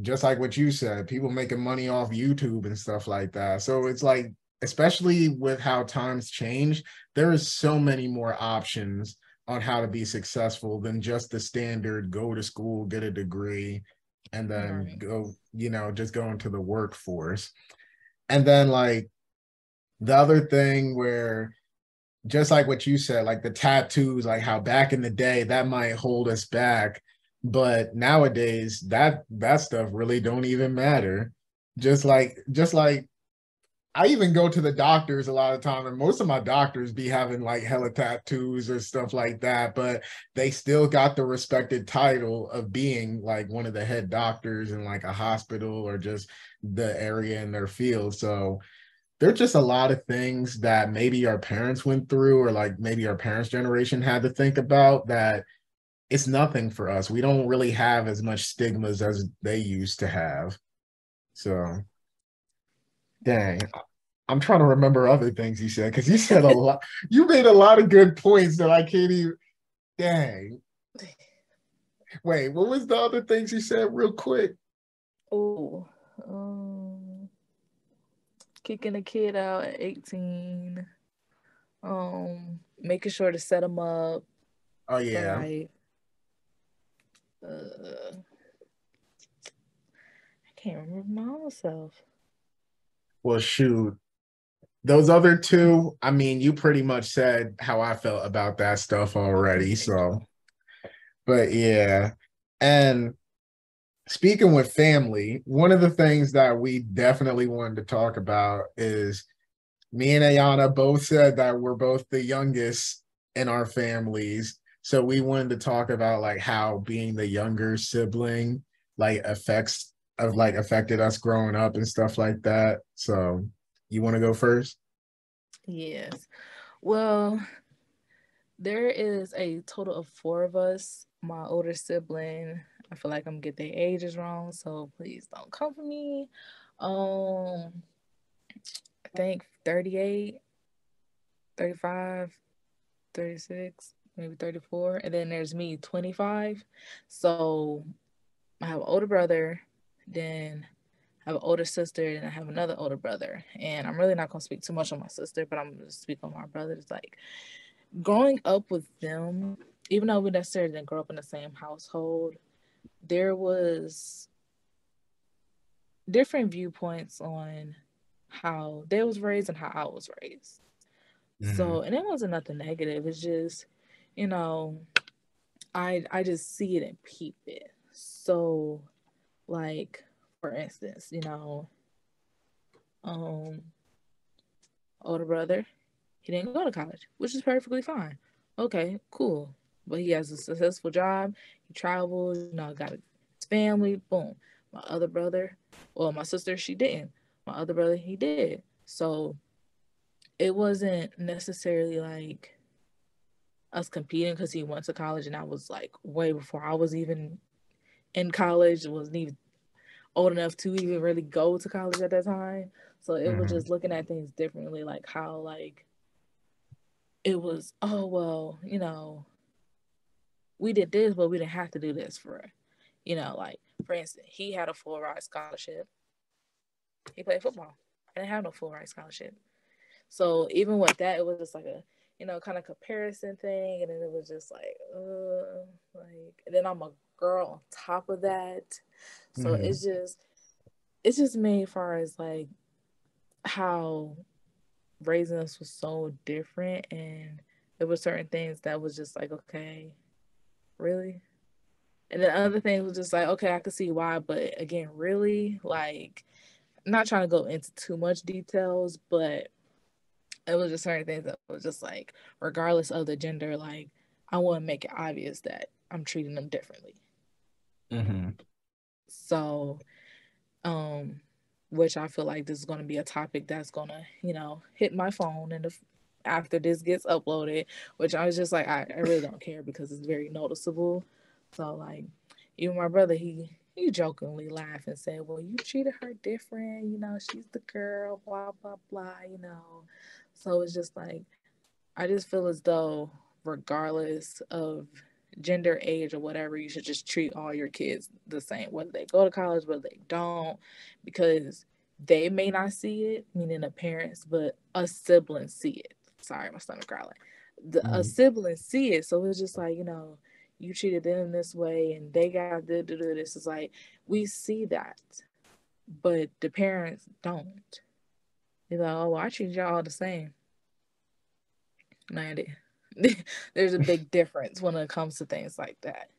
just like what you said, people making money off YouTube and stuff like that. So it's like, especially with how times change, there is so many more options on how to be successful than just the standard go to school, get a degree, and then Right. go, just go into the workforce. And then like the other thing where, just like what you said, like the tattoos, like how back in the day that might hold us back, but nowadays that stuff really don't even matter. Just like I even go to the doctors a lot of time, and most of my doctors be having like hella tattoos or stuff like that, but they still got the respected title of being like one of the head doctors in like a hospital or just the area in their field. So there's just a lot of things that maybe our parents went through, or like maybe our parents' generation had to think about, that it's nothing for us. We don't really have as much stigmas as they used to have. So, dang, I'm trying to remember other things you said, because you said a lot. You made a lot of good points that I can't even. Dang. Wait, what was the other things you said real quick? Oh, kicking a kid out at 18. Making sure to set them up Oh for yeah. life. I can't remember my own self. Well, shoot. Those other two, I mean, you pretty much said how I felt about that stuff already. Thank you. So, but yeah. And speaking with family, one of the things that we definitely wanted to talk about is, me and Ayana both said that we're both the youngest in our families. So we wanted to talk about like how being the younger sibling like affected us growing up and stuff like that. So you want to go first? Yes. Well, there is a total of four of us. My older sibling, I feel like I'm get their ages wrong, so please don't come for me. I think 38, 35, 36, maybe 34. And then there's me, 25. So I have an older brother, then I have an older sister, and I have another older brother. And I'm really not going to speak too much on my sister, but I'm going to speak on my brothers. Like, growing up with them, even though we necessarily didn't grow up in the same household, there was different viewpoints on how they was raised and how I was raised. Mm-hmm. So, and it wasn't nothing negative. It's just, you know, I just see it and peep it. So, like for instance, um, older brother, he didn't go to college, which is perfectly fine. Okay, cool. But he has a successful job. He travels. Got his family. Boom. My other brother, well, my sister, she didn't. My other brother, he did. So it wasn't necessarily like us competing because he went to college and I was like way before I was even in college, wasn't even old enough to even really go to college at that time. So it was Mm-hmm. just looking at things differently, like how like it was, oh well, we did this, but we didn't have to do this for it. Like for instance, he had a full ride scholarship. He played football. I didn't have no full ride scholarship. So even with that, it was just like a kind of comparison thing, and then it was just like, and then I'm a girl on top of that, so Mm-hmm. it's just me as far as like how raising us was so different, and there were certain things that was just like, okay, really. And then other things was just like, okay, I could see why, but again, really, like, I'm not trying to go into too much details, but it was just certain things that was just like, regardless of the gender, like, I want to make it obvious that I'm treating them differently. Mm-hmm. So, um, which I feel like this is going to be a topic that's going to, hit my phone and after this gets uploaded, which I was just like, I really don't care because it's very noticeable. So like, even my brother, you jokingly laugh and say, well, you treated her different, you know, she's the girl, blah, blah, blah, you know. So it's just like, I just feel as though, regardless of gender, age, or whatever, you should just treat all your kids the same, whether they go to college, whether they don't, because they may not see it, meaning the parents, but a sibling see it. Sorry, my stomach growling. A Mhm. sibling see it, so it's just like, you know, you treated them this way, and they got this. Is like, we see that, but the parents don't. You're like, oh, well, I treat y'all all the same. Man, there's a big difference when it comes to things like that.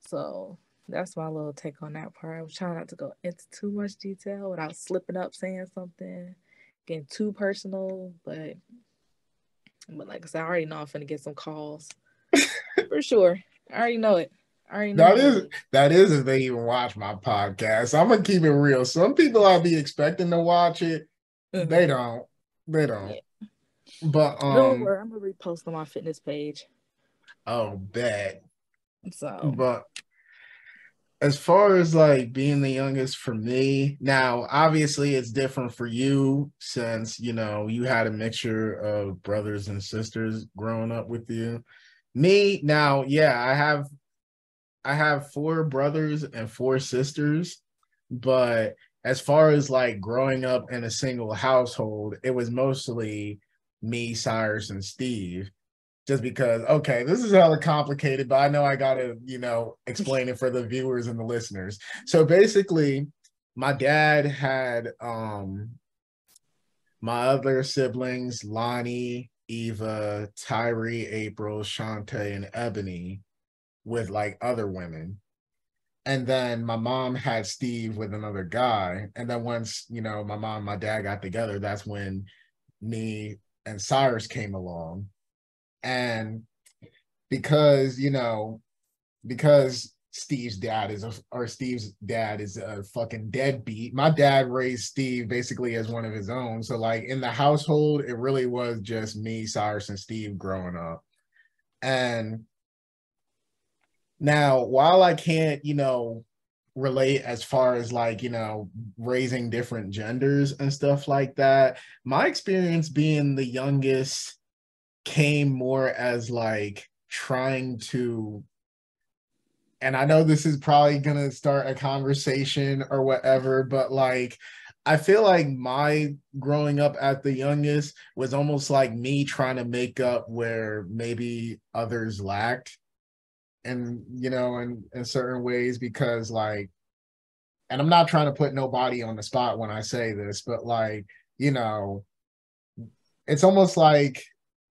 So that's my little take on that part. I'm trying not to go into too much detail without slipping up saying something, getting too personal. But like I said, I already know I'm finna get some calls for sure. I already know it. I already know That how it is is. that is if they even watch my podcast. I'm gonna keep it real. Some people I'll be expecting to watch it. Mm-hmm. They don't. They don't. Yeah. But Don't worry, I'm gonna repost on my fitness page. oh, bet. So But as far as like being the youngest for me, now obviously it's different for you since you know you had a mixture of brothers and sisters growing up with you. Me now, yeah, I have four brothers and four sisters, but as far as like growing up in a single household, it was mostly me, Cyrus, and Steve. Just because, okay, this is hella complicated, but I know I gotta, explain it for the viewers and the listeners. So basically, my dad had my other siblings, Lonnie, Eva, Tyree, April, Shantae, and Ebony, with like other women. And then my mom had Steve with another guy. And then once, my mom and my dad got together, that's when me and Cyrus came along. And because, because Steve's dad is a fucking deadbeat. My dad raised Steve basically as one of his own. So like in the household, it really was just me, Cyrus, and Steve growing up. And now, while I can't, relate as far as like, raising different genders and stuff like that, my experience being the youngest came more as like trying to, and I know this is probably going to start a conversation or whatever, but like, I feel like my growing up at the youngest was almost like me trying to make up where maybe others lacked, and in certain ways, because like, and I'm not trying to put nobody on the spot when I say this, but like, you know it's almost like,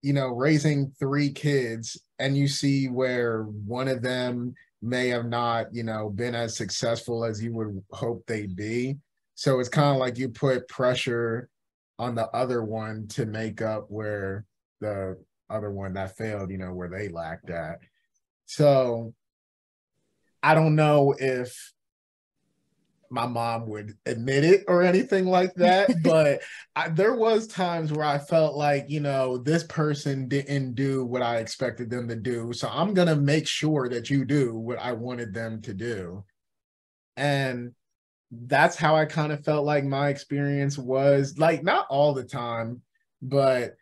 raising three kids and you see where one of them may have not, been as successful as you would hope they'd be. So it's kind of like you put pressure on the other one to make up where the other one that failed, where they lacked at. So I don't know if my mom would admit it or anything like that, but there was times where I felt like, this person didn't do what I expected them to do, so I'm gonna make sure that you do what I wanted them to do. And that's how I kind of felt like my experience was, like, not all the time, but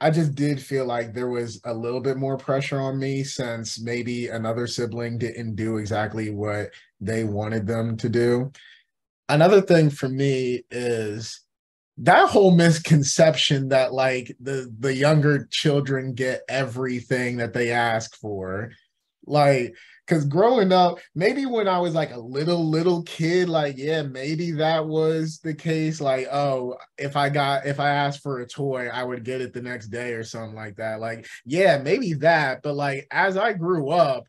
I just did feel like there was a little bit more pressure on me since maybe another sibling didn't do exactly what they wanted them to do. Another thing for me is that whole misconception that like the younger children get everything that they ask for. Like, because growing up, maybe when I was like a little kid, like, yeah, maybe that was the case. Like, oh, if I asked for a toy, I would get it the next day or something like that. Like, yeah, maybe that. But like as I grew up,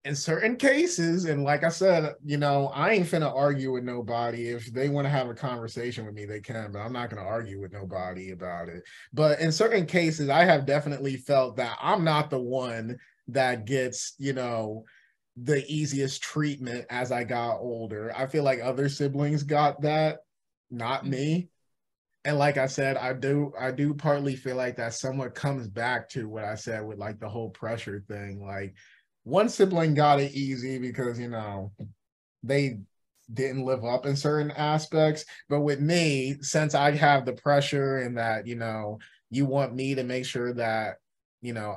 in certain cases, and like I said, I ain't finna argue with nobody. If they want to have a conversation with me, they can, but I'm not gonna argue with nobody about it. But in certain cases, I have definitely felt that I'm not the one that gets, the easiest treatment as I got older. I feel like other siblings got that, not me. And like I said, I do partly feel like that somewhat comes back to what I said with like the whole pressure thing. Like one sibling got it easy because they didn't live up in certain aspects. But with me, since I have the pressure and that, you want me to make sure that,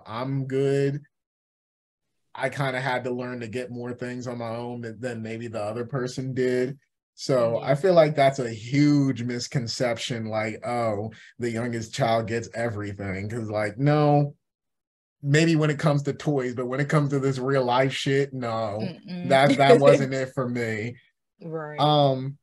I'm good, I kind of had to learn to get more things on my own than maybe the other person did. So I Yeah. feel like that's a huge misconception. Like, oh, the youngest child gets everything. Cause like, no, maybe when it comes to toys, but when it comes to this real life shit, no, that Mm-mm. wasn't it for me. Right. Um,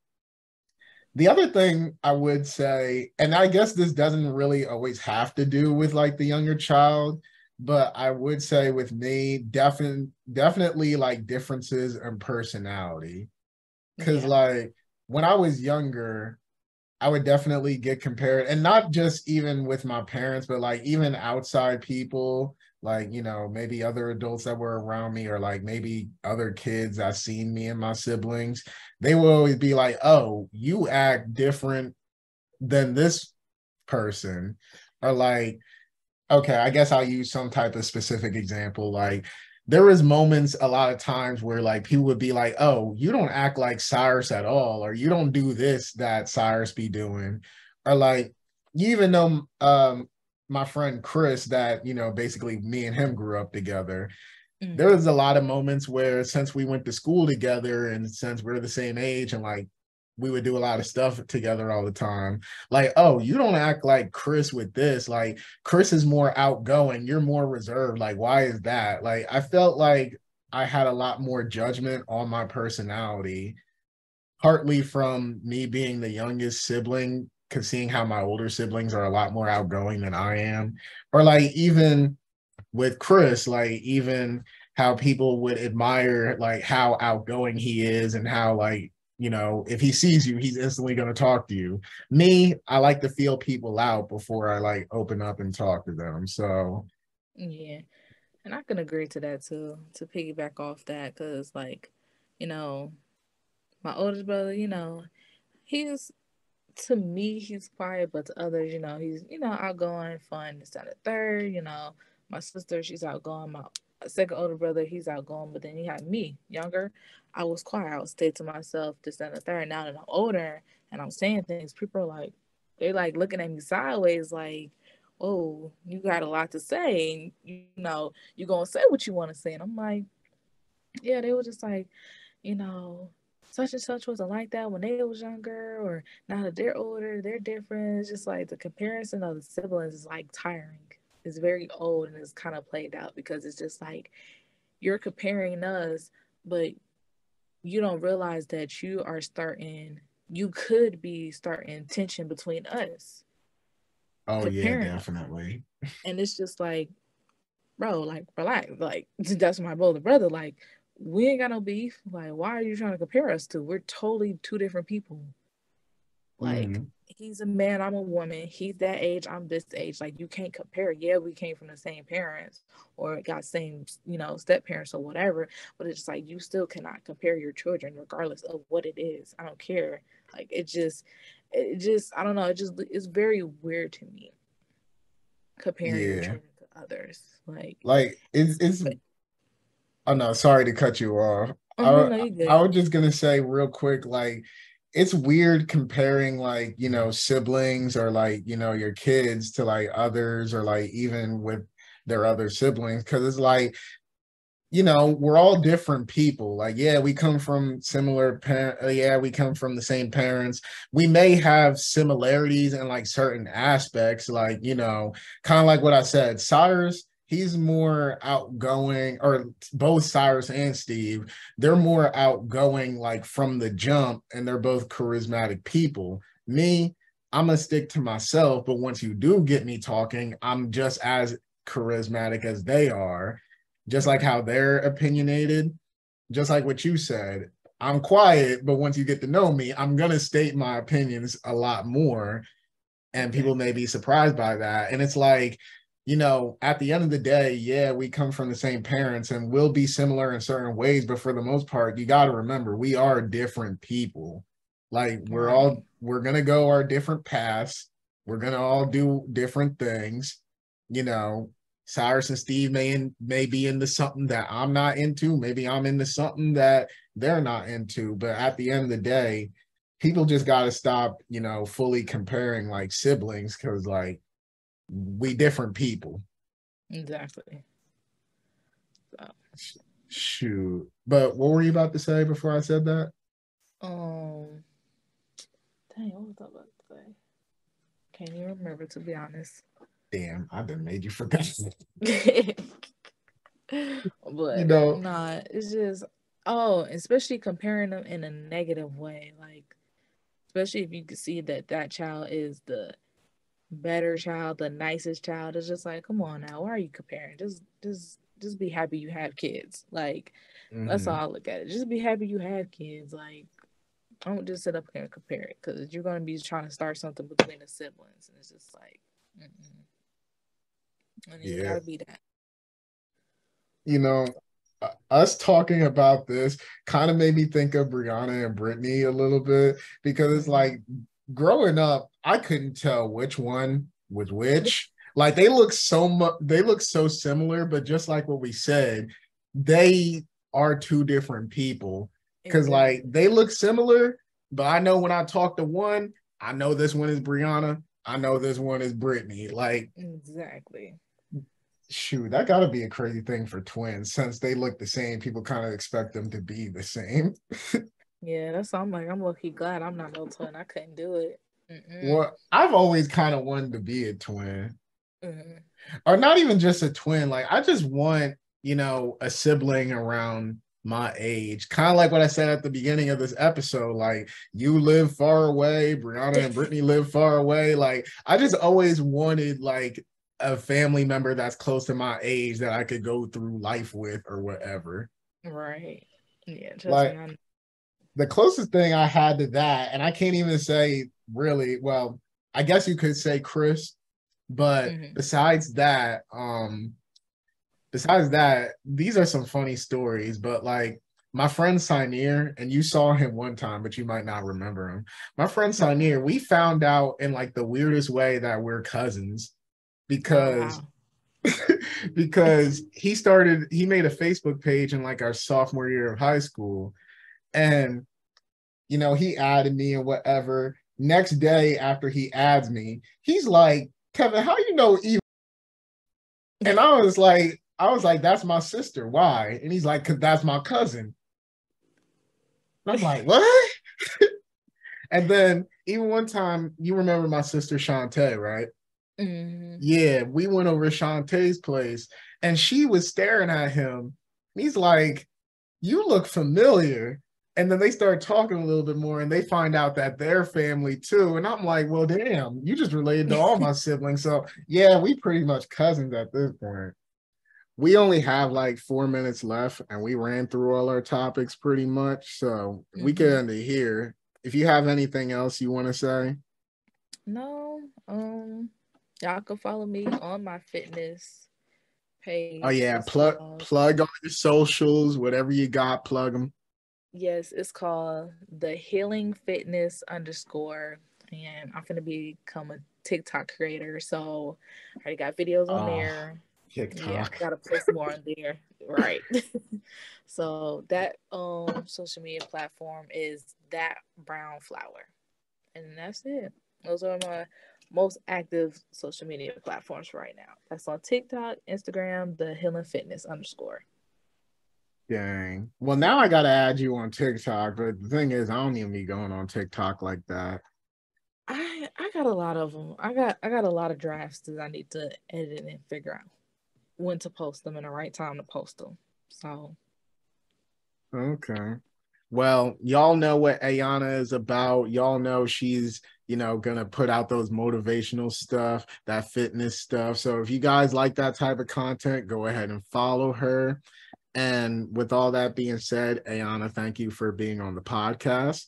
the other thing I would say, and I guess this doesn't really always have to do with like the younger child, but I would say with me, definitely like differences in personality. Cause Yeah. like when I was younger, I would definitely get compared, and not just even with my parents, but like even outside people, like, maybe other adults that were around me, or like maybe other kids that seen me and my siblings. They will always be like, oh, you act different than this person. Or like, okay, I guess I'll use some type of specific example. Like, there was moments a lot of times where like people would be like, "Oh, you don't act like Cyrus at all," or "You don't do this that Cyrus be doing," or like, you even know my friend Chris, that basically me and him grew up together. There Mm. was a lot of moments where, since we went to school together and since we're the same age, and like we would do a lot of stuff together all the time, like, oh, you don't act like Chris with this, like Chris is more outgoing, you're more reserved, like why is that? Like I felt like I had a lot more judgment on my personality, partly from me being the youngest sibling, because seeing how my older siblings are a lot more outgoing than I am, or like even with Chris, like even how people would admire like how outgoing he is, and how like, if he sees you, he's instantly going to talk to you. Me, I like to feel people out before I like open up and talk to them. So Yeah. And I can agree to that too, to piggyback off that, because, like, you know, my oldest brother, he's, to me, he's quiet, but to others, he's, outgoing, fun, this, that, and the third. My sister, she's outgoing. My second older brother, he's outgoing, but then he had me, younger. I was quiet. I would stay to myself, this, that, and the third. Now that I'm older and I'm saying things, people are like, they like looking at me sideways, like, oh, you got a lot to say. And, you're going to say what you want to say. And I'm like, yeah, they were just like, you know, such and such wasn't like that when they was younger, or now that they're older, they're different. It's just like the comparison of the siblings is like tiring. It's very old and it's kind of played out, because it's just like you're comparing us, but you don't realize that you could be starting tension between us, oh yeah, comparing us. definitely. And it's just like, bro, like, relax. Like, that's my older brother. Like, we ain't got no beef. Like, why are you trying to compare us to? We're totally two different people. Like, Mm, he's a man, I'm a woman. He's that age, I'm this age. Like, you can't compare. Yeah, we came from the same parents or got same, step parents or whatever. But it's like you still cannot compare your children regardless of what it is. I don't care. Like, I don't know. It's very weird to me comparing your yeah, children to others. Like, like it's but oh no, sorry to cut you off. oh no, I no, you I good. was just gonna say real quick, like it's weird comparing like, siblings, or like, your kids to like others, or like even with their other siblings, because it's like, we're all different people. Like, yeah, we come from similar parents. Yeah, we come from the same parents. We may have similarities in like certain aspects, like, kind of like what I said. Cyrus, he's more outgoing, or both Cyrus and Steve, they're more outgoing, like from the jump, and they're both charismatic people. Me, I'm gonna stick to myself, but once you do get me talking, I'm just as charismatic as they are, just like Mm-hmm. how they're opinionated, just like what you said. I'm quiet, but once you get to know me, I'm going to state my opinions a lot more. And people may Exactly. be surprised by that. And it's like, at the end of the day, yeah, we come from the same parents and we'll be similar in certain ways. But for the most part, you got to remember, we are different people. Like, Right. we're going to go our different paths. We're going to all do different things. You know, Cyrus and Steve may be into something that I'm not into. Maybe I'm into something that, they're not into. But at the end of the day, people just got to stop, fully comparing like siblings, because like we different people. Exactly. So, Shoot. But what were you about to say before I said that? um, dang, what was I about to say? Can't even remember, to be honest. Damn, I done made you forget. You But know, nah, it's just, oh, especially comparing them in a negative way. Like, especially if you can see that that child is the better child, the nicest child. It's just like, come on now, why are you comparing? Just be happy you have kids. Like, that's all mhm. I look at it. Just be happy you have kids. Like, don't just sit up here and compare it, because you're going to be trying to start something between the siblings, and it's just like, mm-mm. And it ain't Yeah. gotta be that. you know, us talking about this kind of made me think of Brianna and Brittany a little bit, because it's Mm-hmm. like growing up, I couldn't tell which one was which. Like they look so much, they look so similar, but just like what we said, they are two different people. Because like Exactly. they look similar, but I know when I talk to one, I know this one is Brianna. I know this one is Brittany. Like, Exactly. shoot, that got to be a crazy thing for twins. Since they look the same, people kind of expect them to be the same. Yeah, that's why I'm like, I'm lucky glad I'm not no twin. I couldn't do it. Mm-mm. Well, I've always kind of wanted to be a twin, Mm-mm. or not even just a twin. Like, I just want, a sibling around my age. Kind of like what I said at the beginning of this episode. Like, you live far away, Brianna and Brittany live far away. Like, I just always wanted, like, a family member that's close to my age that I could go through life with or whatever. Right. Yeah, trust me. Like, the closest thing I had to that, and I can't even say really, well, I guess you could say Chris, but Mm-hmm. besides that, these are some funny stories. But like my friend Sinir, and you saw him one time, but you might not remember him. My friend Sinir, we found out in like the weirdest way that we're cousins, Oh because wow. because he made a Facebook page in like our sophomore year of high school, and he added me and whatever. Next day after he adds me, he's like, Kevin, how you know Eva? And I was like, that's my sister. Why? And he's like, because that's my cousin. And I'm like, what? And then even one time, you remember my sister Shantae, right? Mm-hmm. Yeah, we went over to Shantae's place, and she was staring at him. He's like, you look familiar. And then they start talking a little bit more, and they find out that they're family too. And I'm like, well, damn, you just related to all my siblings. So yeah, we pretty much cousins at this point. We only have like 4 minutes left, and we ran through all our topics pretty much. So we can Mm-hmm. end it here. If you have anything else you want to say. No, y'all can follow me on my fitness Oh page. yeah, It's plug called, plug all your socials, whatever you got, plug them. yes, it's called the Healing Fitness underscore. And I'm gonna become a TikTok creator. So I already got videos on Oh, there. Yeah, TikTok. gotta post more on there. Right. So that social media platform is that brown flower. And that's it. Those are my most active social media platforms right now. That's on TikTok, Instagram, the Healing Fitness underscore. Dang. Well, now I gotta add you on TikTok, but the thing is, I don't even be going on TikTok like that. I got a lot of them. I got a lot of drafts that I need to edit and figure out when to post them and the right time to post them. So Okay. Well, y'all know what Ayana is about. Y'all know she's, gonna put out those motivational stuff, that fitness stuff. So if you guys like that type of content, go ahead and follow her. And with all that being said, Ayana, thank you for being on the podcast.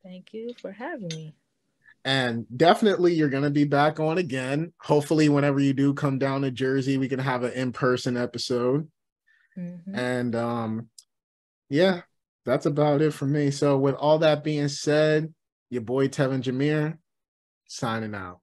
thank you for having me. And definitely you're going to be back on again. Hopefully, whenever you do come down to Jersey, we can have an in-person episode. Mm-hmm. And yeah, that's about it for me. So with all that being said, your boy Tevin Jamier signing out.